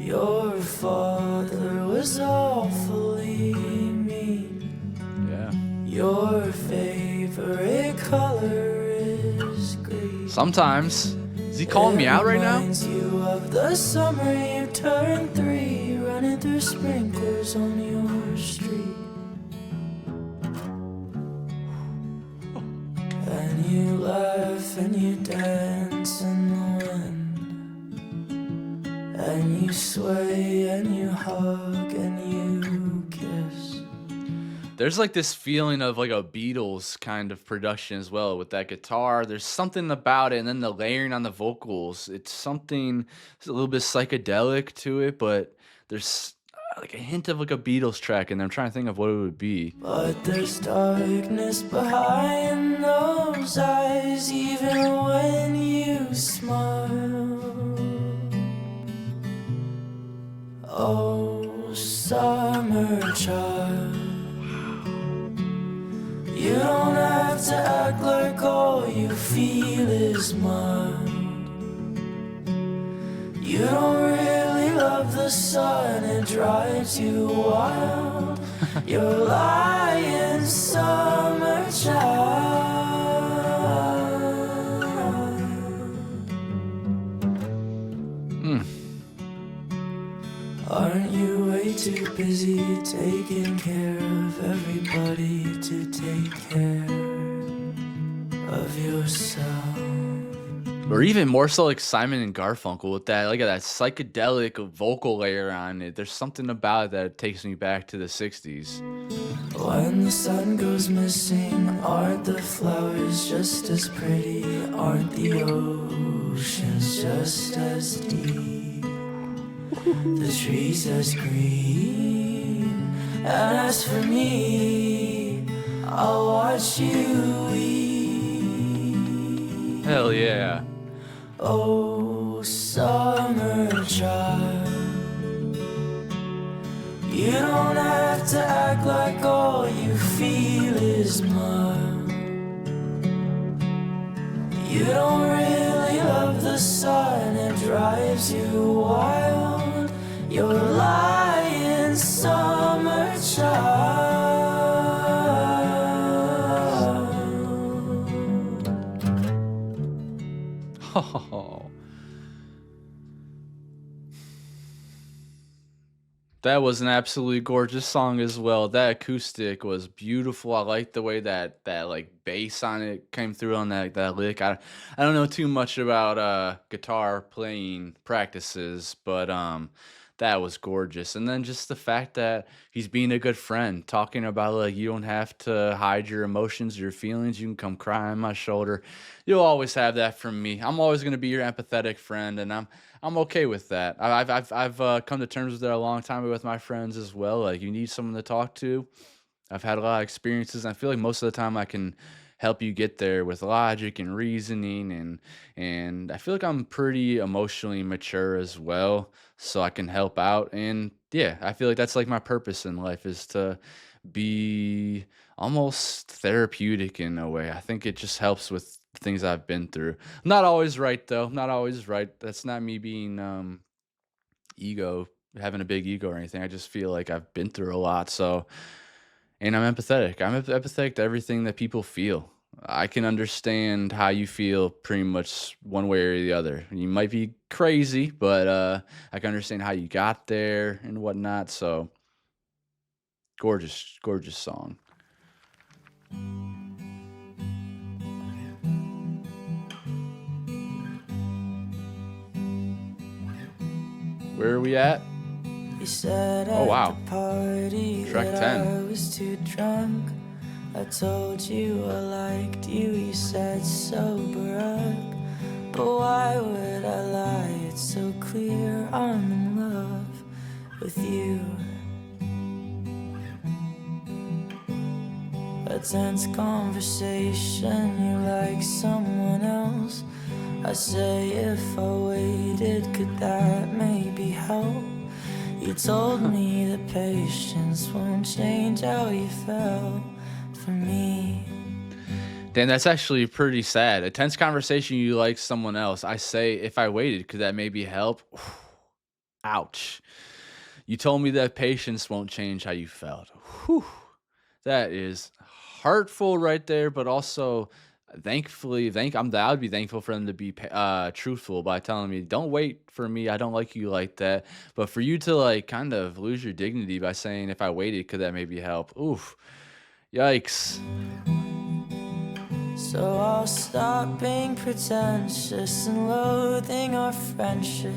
Your father was awfully mean. Yeah. Your favorite color is green. Sometimes. Is he calling me out right now? Reminds you of the summer you turned 3, running through sprinklers on your street. And you laugh and you dance in the wind. And you sway and you hug and you kiss. There's like this feeling of like a Beatles kind of production as well with that guitar. There's something about it, and then the layering on the vocals. It's a little bit psychedelic to it, but there's like a hint of like a Beatles track, and I'm trying to think of what it would be. But there's darkness behind those eyes, even when you smile. child. You don't have to act like all you feel is mild. You don't really love the sun, it drives you wild. You're lying summer child. Aren't you way too busy taking care of everybody to take care of yourself? Or even more so like Simon and Garfunkel with that, like that psychedelic vocal layer on it. There's something about it that takes me back to the 60s. When the sun goes missing, aren't the flowers just as pretty? Aren't the oceans just as deep? The trees as green. And as for me, I'll watch you weep. Hell yeah. Oh, summer child, you don't have to act like all you feel is mild. You don't really love the sun, it drives you wild. You're lying summer child. Oh. That was an absolutely gorgeous song as well. That acoustic was beautiful. I like the way that like bass on it came through on that lick. I don't know too much about guitar playing practices, but that was gorgeous. And then just the fact that he's being a good friend, talking about like you don't have to hide your emotions, your feelings. You can come cry on my shoulder. You'll always have that from me. I'm always gonna be your empathetic friend, and I'm okay with that. I've come to terms with that a long time ago with my friends as well. Like you need someone to talk to. I've had a lot of experiences. And I feel like most of the time I can help you get there with logic and reasoning, and I feel like I'm pretty emotionally mature as well, so I can help out. And yeah, I feel like that's like my purpose in life, is to be almost therapeutic in a way. I think it just helps with things I've been through. I'm not always right though. Not always right. That's not me being ego, having a big ego or anything. I just feel like I've been through a lot, so. And I'm empathetic. I'm empathetic to everything that people feel. I can understand how you feel pretty much one way or the other. You might be crazy, but I can understand how you got there and whatnot. So, gorgeous, gorgeous song. Where are we at? You said Oh, wow. at the party Track that 10. I was too drunk. I told you I liked you, you said sober up. But why would I lie? It's so clear I'm in love with you. A tense conversation, you like someone else. I say if I waited, could that maybe help? You told me that patience won't change how you felt for me. Dan, that's actually pretty sad. A tense conversation, you like someone else. I say, if I waited, could that maybe help? Ouch. You told me that patience won't change how you felt. Whew. That is hurtful right there, but also thankfully, I would be thankful for them to be truthful by telling me, don't wait for me. I don't like you like that. But for you to like kind of lose your dignity by saying, if I waited, could that maybe help? Oof. Yikes. So I'll stop being pretentious and loathing our friendship.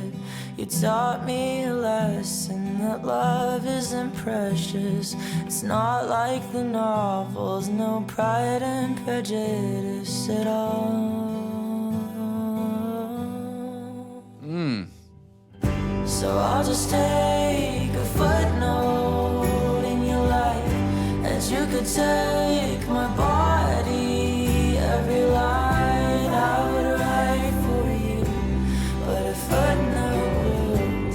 You taught me a lesson that love isn't precious. It's not like the novels, no Pride and Prejudice at all. So I'll just take a footnote in your life, and you could take my body, every line I would write for you, but a footnote will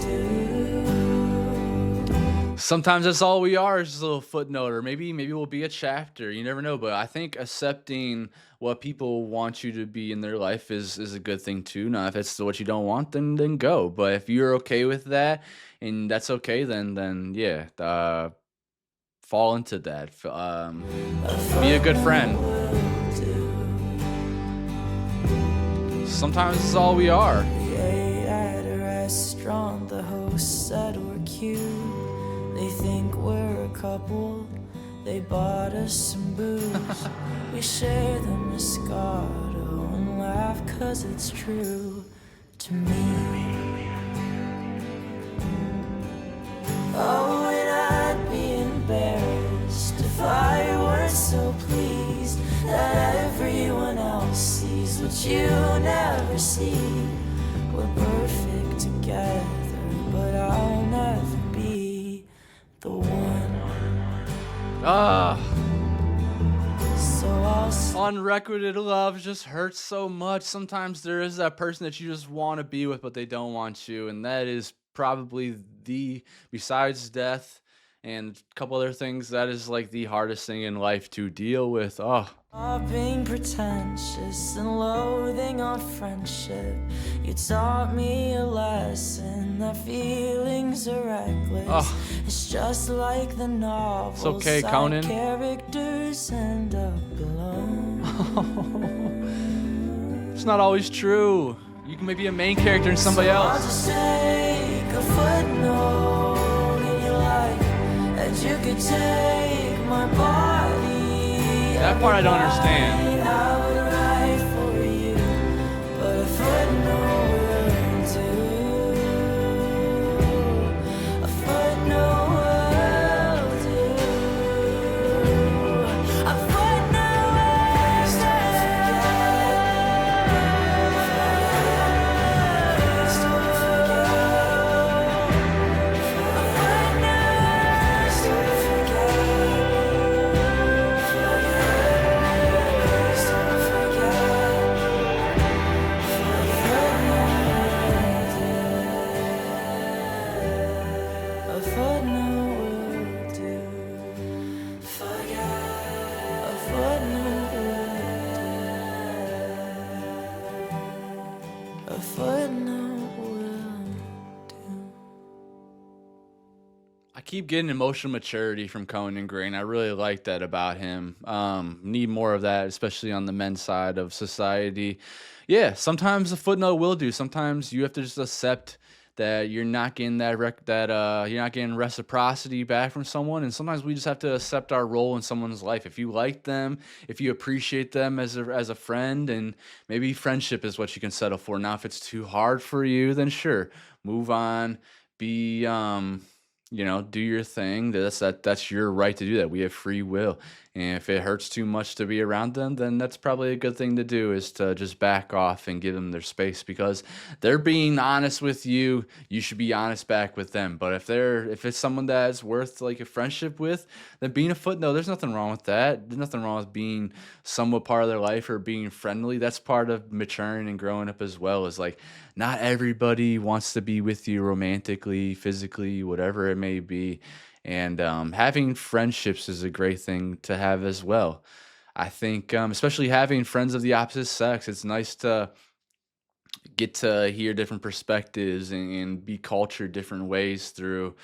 do. Sometimes that's all we are is just a little footnote, or maybe we'll be a chapter. You never know. But I think accepting what people want you to be in their life is a good thing too. Now, if it's what you don't want, then go. But if you're okay with that and that's okay, then yeah, fall into that. Be a good friend. Sometimes it's all we are. We ate at a restaurant, the host said we're cute. They think we're a couple, they bought us some booze. We share the Moscato and laugh cause it's true to me. Oh, and I'd be embarrassed if I weren't so pleased that everyone else sees what you never see. We're perfect together, but I'll never be the one. So I'll Unrequited love just hurts so much. Sometimes there is that person that you just want to be with, but they don't want you, and that is probably besides death and a couple other things, that is like the hardest thing in life to deal with. Stop being pretentious and loathing our friendship. You taught me a lesson that feelings are reckless. It's just like the novel. It's okay, Conan. Characters end up alone. It's not always true. You can maybe be a main character in somebody I'll else. just take a footnote in your life, that you could take my body. That part I don't understand. I would write for you, but a footnote will do. A footnote will do. A footnote will do. A footnote will do. Forget. A footnote will do. A footnote will do. I keep getting emotional maturity from Conan Gray, and I really like that about him. Need more of that, especially on the men's side of society. Yeah, sometimes a footnote will do. Sometimes you have to just accept that you're not getting you're not getting reciprocity back from someone, and sometimes we just have to accept our role in someone's life. If you like them, if you appreciate them as a friend, and maybe friendship is what you can settle for. Now, if it's too hard for you, then sure, move on. Be do your thing. That's your right to do that. We have free will. And if it hurts too much to be around them, then that's probably a good thing to do, is to just back off and give them their space, because they're being honest with you. You should be honest back with them. But if it's someone that's worth like a friendship with, then being a footnote, there's nothing wrong with that. There's nothing wrong with being somewhat part of their life or being friendly. That's part of maturing and growing up as well. Is like, not everybody wants to be with you romantically, physically, whatever it may be. And having friendships is a great thing to have as well. I think, especially having friends of the opposite sex, it's nice to get to hear different perspectives and be cultured different ways through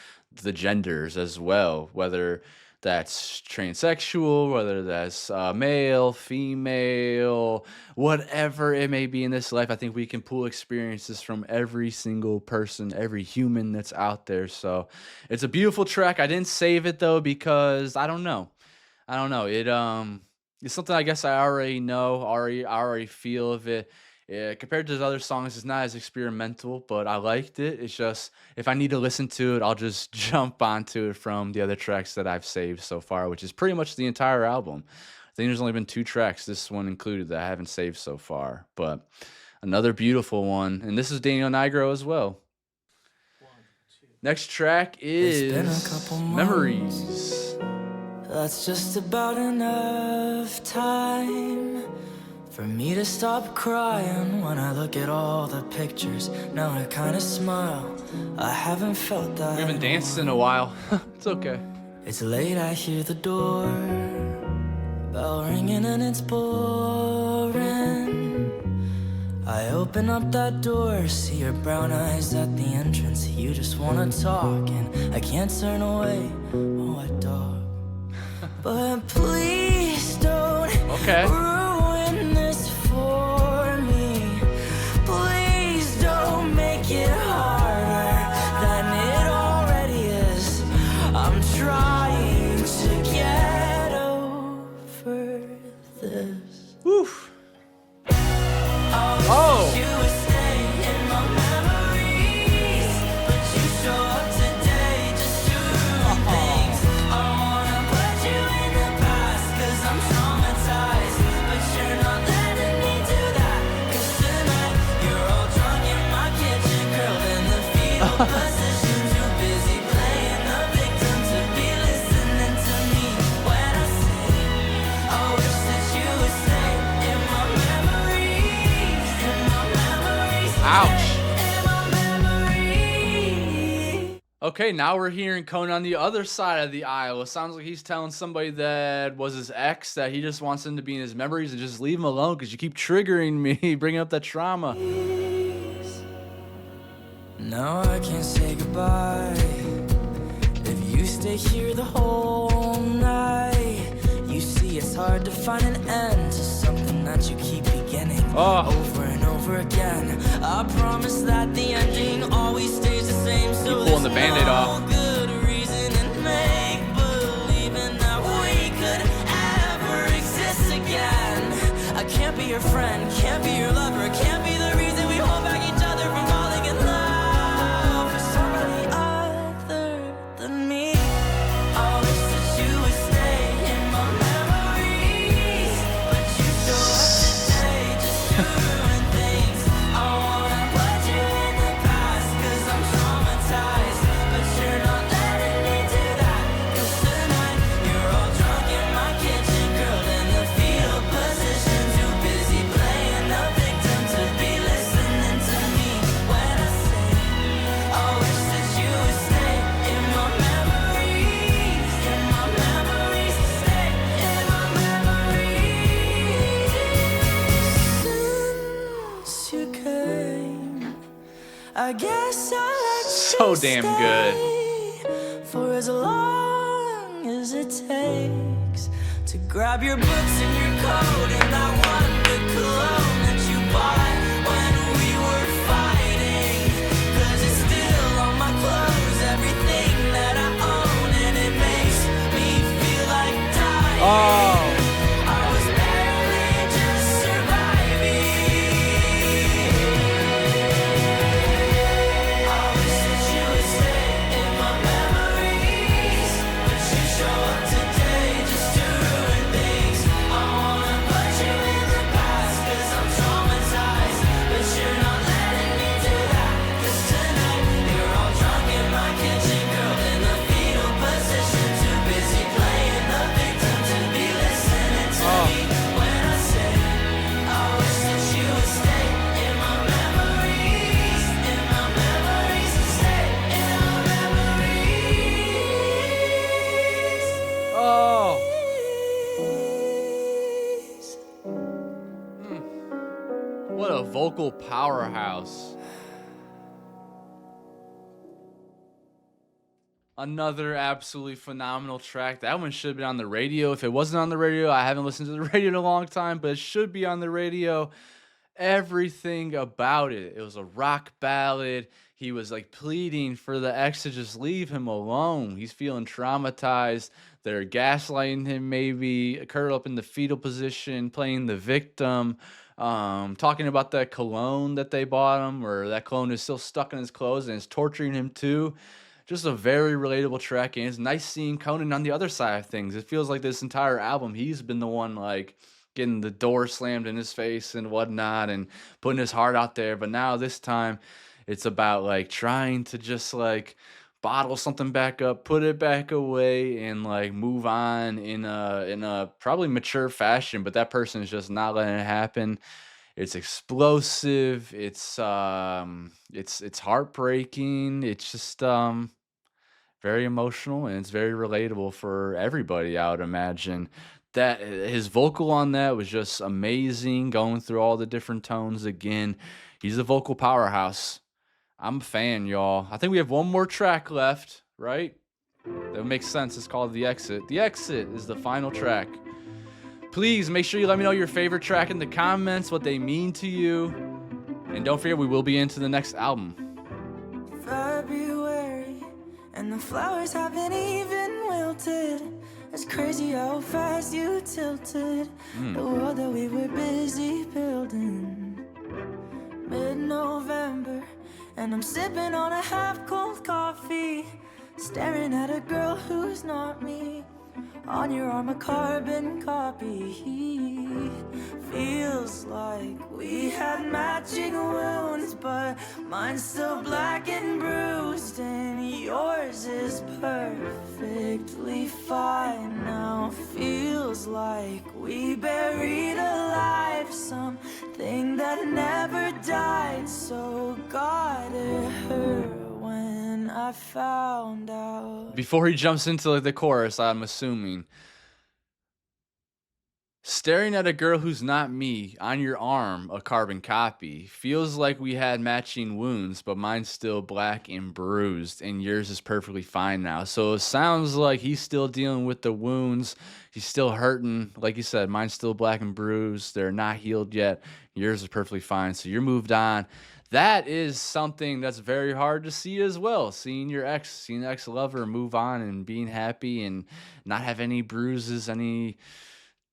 the genders as well, whether that's transsexual, whether that's male, female, whatever it may be in this life. I think we can pull experiences from every single person, every human that's out there. So it's a beautiful track. I didn't save it though, because I don't know. It's something I guess I already know, I already feel of it. Yeah, compared to the other songs, it's not as experimental, but I liked it. It's just, if I need to listen to it, I'll just jump onto it from the other tracks that I've saved so far, which is pretty much the entire album. I think there's only been 2 tracks, this one included, that I haven't saved so far. But another beautiful one, and this is Daniel Nigro as well. Next track is been a couple months. Memories. That's just about enough time For me to stop crying when I look at all the pictures. Now I kinda smile. I haven't felt that. We haven't danced in a while. It's okay. It's late, I hear the door bell ringing and it's boring. I open up that door, see your brown eyes at the entrance. You just wanna talk and I can't turn away. Oh, I dog. But please don't ruin this for me. Please don't make it harder than it already is. I'm trying to get over this. Woof. Oh. You would stay in my memories, but you show up today just to ruin things. I wanna put you in the past, cause I'm traumatized, but you're not letting me do that. Cause tonight, you're all drunk in my kitchen, curled in the fetal position, too busy playing the victim to be listening to me when I say, I wish that you would stay in my memories, in my memories. Ouch. In my memories. Okay, now we're hearing Conan on the other side of the aisle. It sounds like he's telling somebody that was his ex that he just wants him to be in his memories and just leave him alone because you keep triggering me, bringing up that trauma. Now I can't say goodbye if you stay here the whole night. You see, it's hard to find an end to something that you keep beginning over and over again. I promise that the ending always stays the same. So Keep pulling the Band-Aid off. good reason and make believing that we could ever exist again. I can't be your friend, can't be your lover, can't be the reason we hold back each other from falling in love with somebody other than me. I wish that you would stay in my memories, but you show up today just to ruin things. I wanna put you in the past, cause I'm traumatized, but you're not letting me do that. Cause tonight, you're all drunk in my kitchen, curled in the fetal position, too busy playing the victim to be listening to me when I say, I wish that you would stay in my memories, in my memories, stay in my memories. Since you came, I guess I'll let So you damn good. stay for as long as it takes to grab your books and your coat and that one good cologne that you bought when we were fighting. Cause it's still on my clothes, everything that I own, and it makes me feel like dying. I was barely just surviving. I wish that you would stay in my memories, but you show up today just to ruin things. I wanna put you in the past, cause I'm traumatized, but you're not letting me do that. Cause tonight, you're all drunk in my kitchen, curled in the fetal position, too busy playing the victim to be listening to me when I say, I wish that you would stay in my memories, in my memories, stay in my memories. Oh. What a vocal powerhouse. Another absolutely phenomenal track. That one should have been on the radio. If it wasn't on the radio, I haven't listened to the radio in a long time, but it should be on the radio. Everything about it. It was a rock ballad. He was like pleading for the ex to just leave him alone. He's feeling traumatized. They're gaslighting him, maybe curled up in the fetal position, playing the victim. Talking about that cologne that they bought him, or that cologne is still stuck in his clothes and is torturing him too. Just a very relatable track, and it's nice seeing Conan on the other side of things. It feels like this entire album, he's been the one like getting the door slammed in his face and whatnot, and putting his heart out there. But now this time, it's about like trying to just like bottle something back up, put it back away, and like move on in a probably mature fashion. But that person is just not letting it happen. It's explosive. It's heartbreaking. It's just very emotional, and it's very relatable for everybody, I would imagine. That his vocal on that was just amazing, going through all the different tones again. He's a vocal powerhouse. I'm a fan, y'all. I think we have one more track left, right? That makes sense. It's called The Exit. The Exit is the final track. Please make sure you let me know your favorite track in the comments, what they mean to you. And don't forget, we will be into the next album. February, and the flowers haven't even wilted. It's crazy how fast you tilted the world that we were busy building. Mid-November, and I'm sipping on a half-cold coffee, staring at a girl who's not me. On your arm, a carbon copy. Feels like we had matching wounds, but mine's still black and bruised, and yours is perfectly fine now. Feels like we buried alive something that never died. So God, it hurt when I found out. Before he jumps into like the chorus, I'm assuming. Staring at a girl who's not me, on your arm, a carbon copy. Feels like we had matching wounds, but mine's still black and bruised, and yours is perfectly fine now. So it sounds like he's still dealing with the wounds. He's still hurting. Like you said, mine's still black and bruised. They're not healed yet. Yours is perfectly fine. So you're moved on. That is something that's very hard to see as well. Seeing your ex-lover move on and being happy and not have any bruises, any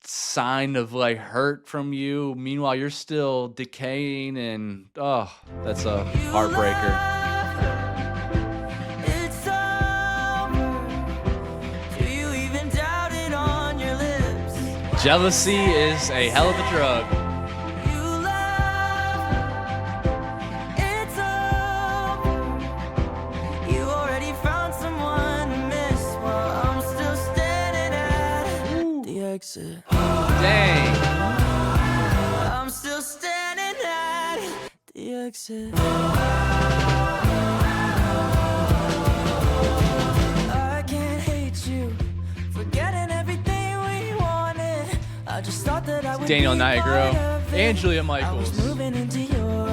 sign of like hurt from you. Meanwhile, you're still decaying, and oh, that's a heartbreaker. It's over. Do you even doubt it on your lips? Jealousy is a hell of a drug. You love. It's over. You already found someone to miss, while I'm still standing at the exit. Dang. I'm still standing at the exit. I can't hate you for getting everything we wanted. I just thought that I would Daniel be Nigro part of it. and Julia I was Michaels. moving into your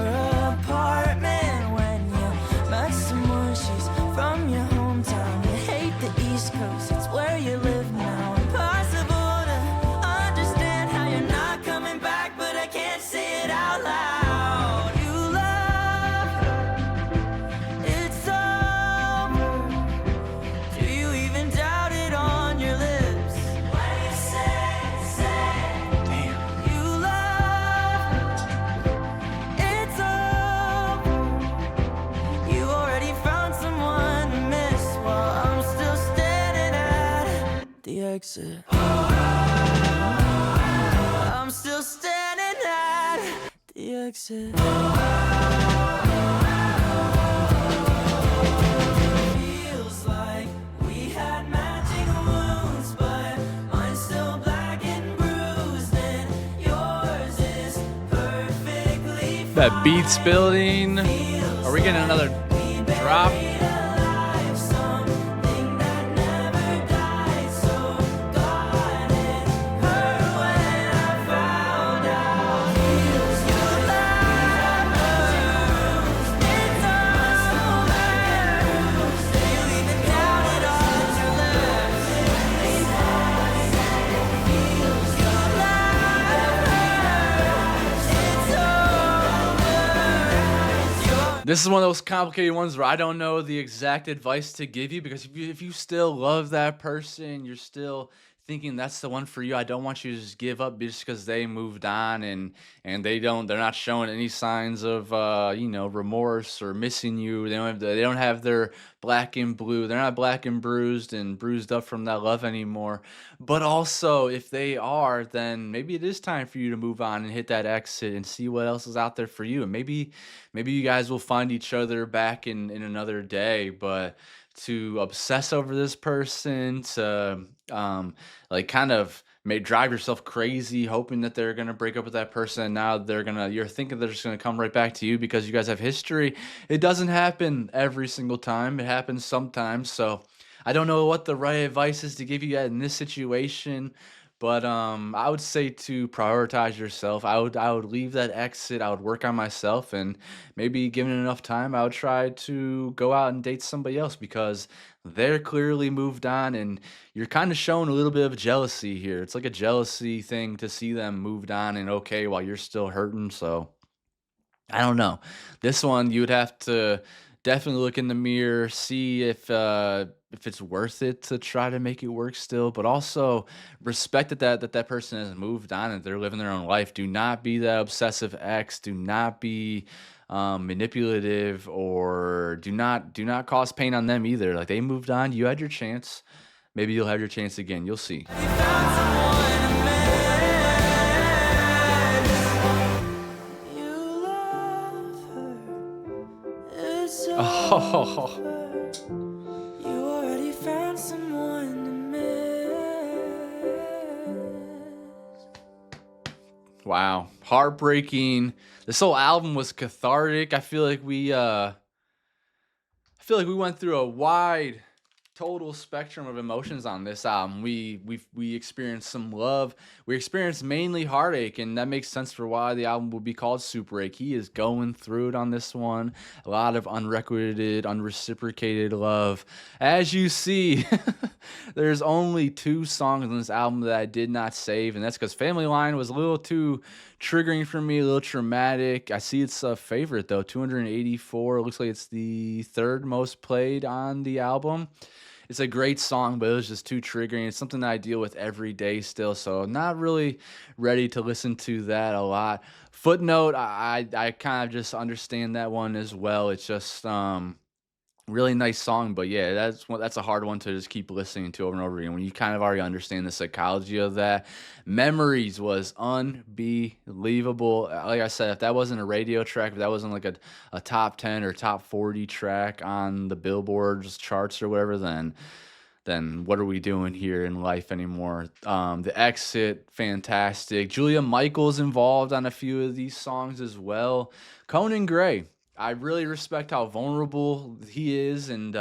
apartment when you met someone. She's from your hometown. You hate the East Coast, it's where you live now. Impossible to understand how you're not coming back, but I can't say it out loud. You love, it's over. Do you even doubt it on your lips? When you say Damn. you love, it's over. You already found someone to miss, while I'm still standing at the exit. I'm still standing at the exit. Feels like we had matching wounds, but mine's still black and bruised, and yours is perfectly fine. That beats building. Are we getting another drop? Alive, something that never died. So God, it hurt when I found out. Feels your love, it's over. Do you even doubt it on your lips? Feels your love, it's over. This is one of those complicated ones where I don't know the exact advice to give you, because if you still love that person, you're still thinking that's the one for you. I don't want you to just give up just because they moved on, and they're not showing any signs of remorse or missing you. They don't have their black and blue. They're not black and bruised up from that love anymore. But also, if they are, then maybe it is time for you to move on and hit that exit and see what else is out there for you. And maybe you guys will find each other back in another day. But to obsess over this person, to like kind of may drive yourself crazy hoping that they're gonna break up with that person. And now you're thinking they're just gonna come right back to you because you guys have history. It doesn't happen every single time. It happens sometimes. So I don't know what the right advice is to give you in this situation, but I would say to prioritize yourself. I would leave that exit. I would work on myself, and maybe given enough time, I would try to go out and date somebody else because they're clearly moved on, and you're kind of showing a little bit of jealousy here. It's like a jealousy thing to see them moved on and okay while you're still hurting. So I don't know. This one you would have to definitely look in the mirror, see if it's worth it to try to make it work still, but also respect that person has moved on and they're living their own life. Do not be that obsessive ex. Do not be manipulative, or do not cause pain on them either. Like they moved on, you had your chance. Maybe you'll have your chance again. You'll see. You found someone to miss. You love her. It's Oh. over. You already found someone to miss. Wow, heartbreaking. This whole album was cathartic. I feel like we went through a wide total spectrum of emotions on this album. We experienced some love. We experienced mainly heartache, and that makes sense for why the album would be called Superache. He is going through it on this one. A lot of unrequited, unreciprocated love. As you see, there's only 2 songs on this album that I did not save, and that's because Family Line was a little too triggering for me, a little traumatic. I see it's a favorite though, 284. It looks like it's the 3rd most played on the album. It's a great song, but it was just too triggering. It's something that I deal with every day still, so not really ready to listen to that a lot. Footnote, I kind of just understand that one as well. It's just really nice song, but yeah, that's a hard one to just keep listening to over and over again when you kind of already understand the psychology of that. Memories was unbelievable. Like I said, if that wasn't a radio track, if that wasn't like a top 10 or top 40 track on the Billboard's charts or whatever, then what are we doing here in life anymore? The Exit, fantastic. Julia Michaels involved on a few of these songs as well. Conan Gray, I really respect how vulnerable he is, and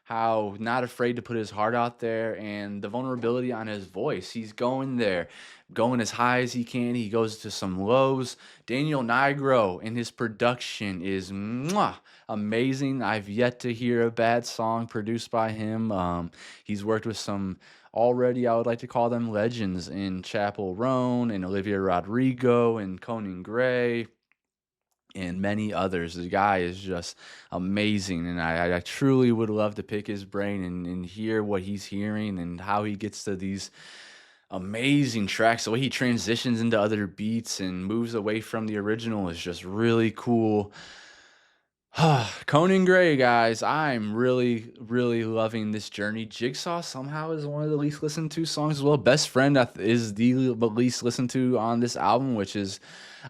how not afraid to put his heart out there, and the vulnerability on his voice. He's going there, going as high as he can. He goes to some lows. Daniel Nigro and his production is mwah, amazing. I've yet to hear a bad song produced by him. He's worked with some already, I would like to call them legends, in Chappell Roan and Olivia Rodrigo and Conan Gray and many others. The guy is just amazing, and I truly would love to pick his brain and hear what he's hearing and how he gets to these amazing tracks. The way he transitions into other beats and moves away from the original is just really cool. Conan Gray, guys, I'm really, really loving this journey. Jigsaw somehow is one of the least listened to songs as well. Best Friend is the least listened to on this album, which is,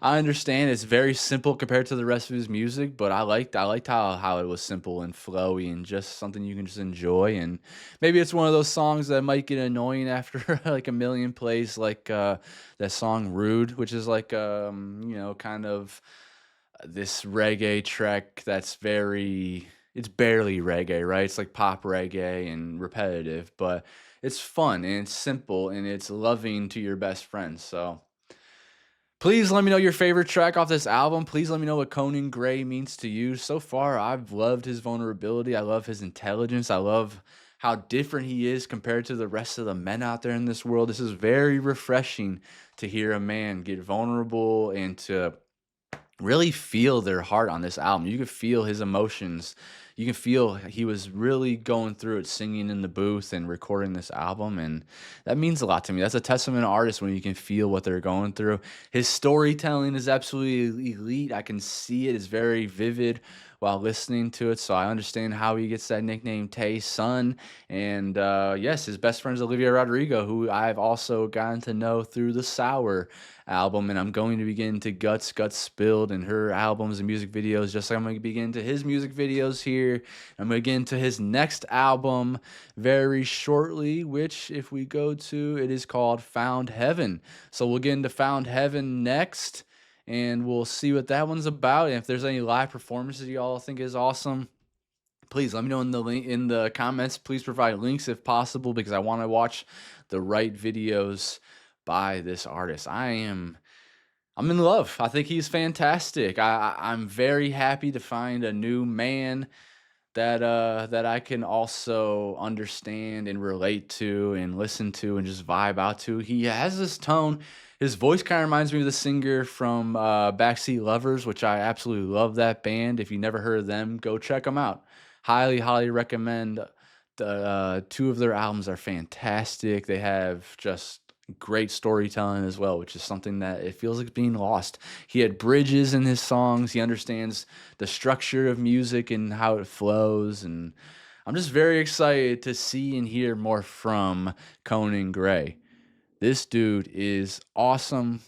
I understand it's very simple compared to the rest of his music, but I liked how it was simple and flowy and just something you can just enjoy. And maybe it's one of those songs that might get annoying after like a million plays, like that song Rude, which is like kind of this reggae track that's it's barely reggae, right? It's like pop reggae and repetitive, but it's fun and it's simple and it's loving to your best friend. So please let me know your favorite track off this album. Please let me know what Conan Gray means to you. So far, I've loved his vulnerability. I love his intelligence. I love how different he is compared to the rest of the men out there in this world. This is very refreshing to hear a man get vulnerable and to really feel their heart on this album. You could feel his emotions. You can feel he was really going through it, singing in the booth and recording this album, and that means a lot to me. That's a testament to artists when you can feel what they're going through. His storytelling is absolutely elite. I can see it. It's very vivid while listening to it, so I understand how he gets that nickname Tay Son. And yes, his best friend is Olivia Rodrigo, who I've also gotten to know through the Sour album, and I'm going to begin to Guts Spilled and her albums and music videos, just like I'm going to begin to his music videos here. here. I'm going to get into his next album very shortly, which if we go to, it is called Found Heaven. So we'll get into Found Heaven next, and we'll see what that one's about. And if there's any live performances y'all think is awesome, please let me know in the comments. Please provide links if possible, because I want to watch the right videos by this artist. I'm in love. I think he's fantastic. I'm very happy to find a new man that I can also understand and relate to and listen to and just vibe out to. He has this tone. His voice kind of reminds me of the singer from Backseat Lovers, which I absolutely love that band. If you never heard of them, go check them out. Highly, highly recommend. The two of their albums are fantastic. They have just great storytelling as well, which is something that it feels like being lost. He had bridges in his songs. He understands the structure of music and how it flows, and I'm just very excited to see and hear more from Conan Gray. This dude is awesome.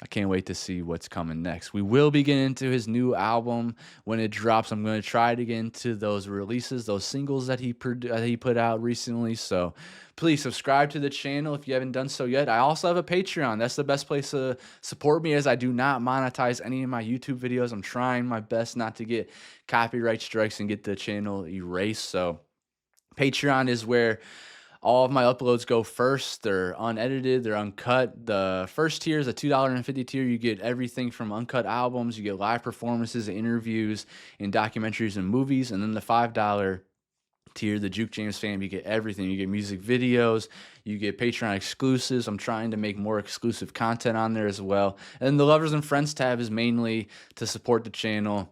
I can't wait to see what's coming next. We will be getting into his new album when it drops. I'm going to try to get into those releases, those singles that he put out recently. So please subscribe to the channel if you haven't done so yet. I also have a Patreon. That's the best place to support me, as I do not monetize any of my YouTube videos. I'm trying my best not to get copyright strikes and get the channel erased. So Patreon is where all of my uploads go first. They're unedited, they're uncut. The first tier is a $2.50 tier. You get everything from uncut albums, you get live performances, interviews, and documentaries and movies. And then the $5 tier, the Juke James fam, you get everything. You get music videos, you get Patreon exclusives. I'm trying to make more exclusive content on there as well. And the Lovers and Friends tab is mainly to support the channel.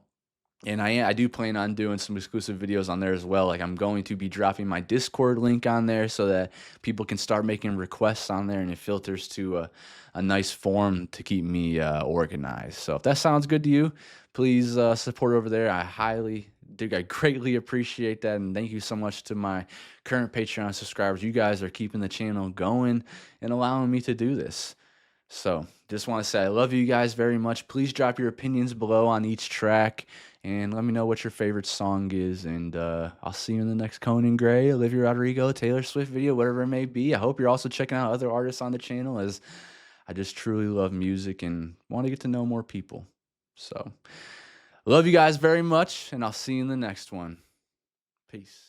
And I do plan on doing some exclusive videos on there as well. Like, I'm going to be dropping my Discord link on there so that people can start making requests on there, and it filters to a nice form to keep me organized. So if that sounds good to you, please support over there. I greatly appreciate that, and thank you so much to my current Patreon subscribers. You guys are keeping the channel going and allowing me to do this. So just want to say I love you guys very much. Please drop your opinions below on each track, and let me know what your favorite song is. And I'll see you in the next Conan Gray, Olivia Rodrigo, Taylor Swift video, whatever it may be. I hope you're also checking out other artists on the channel, as I just truly love music and want to get to know more people. So love you guys very much, and I'll see you in the next one. Peace.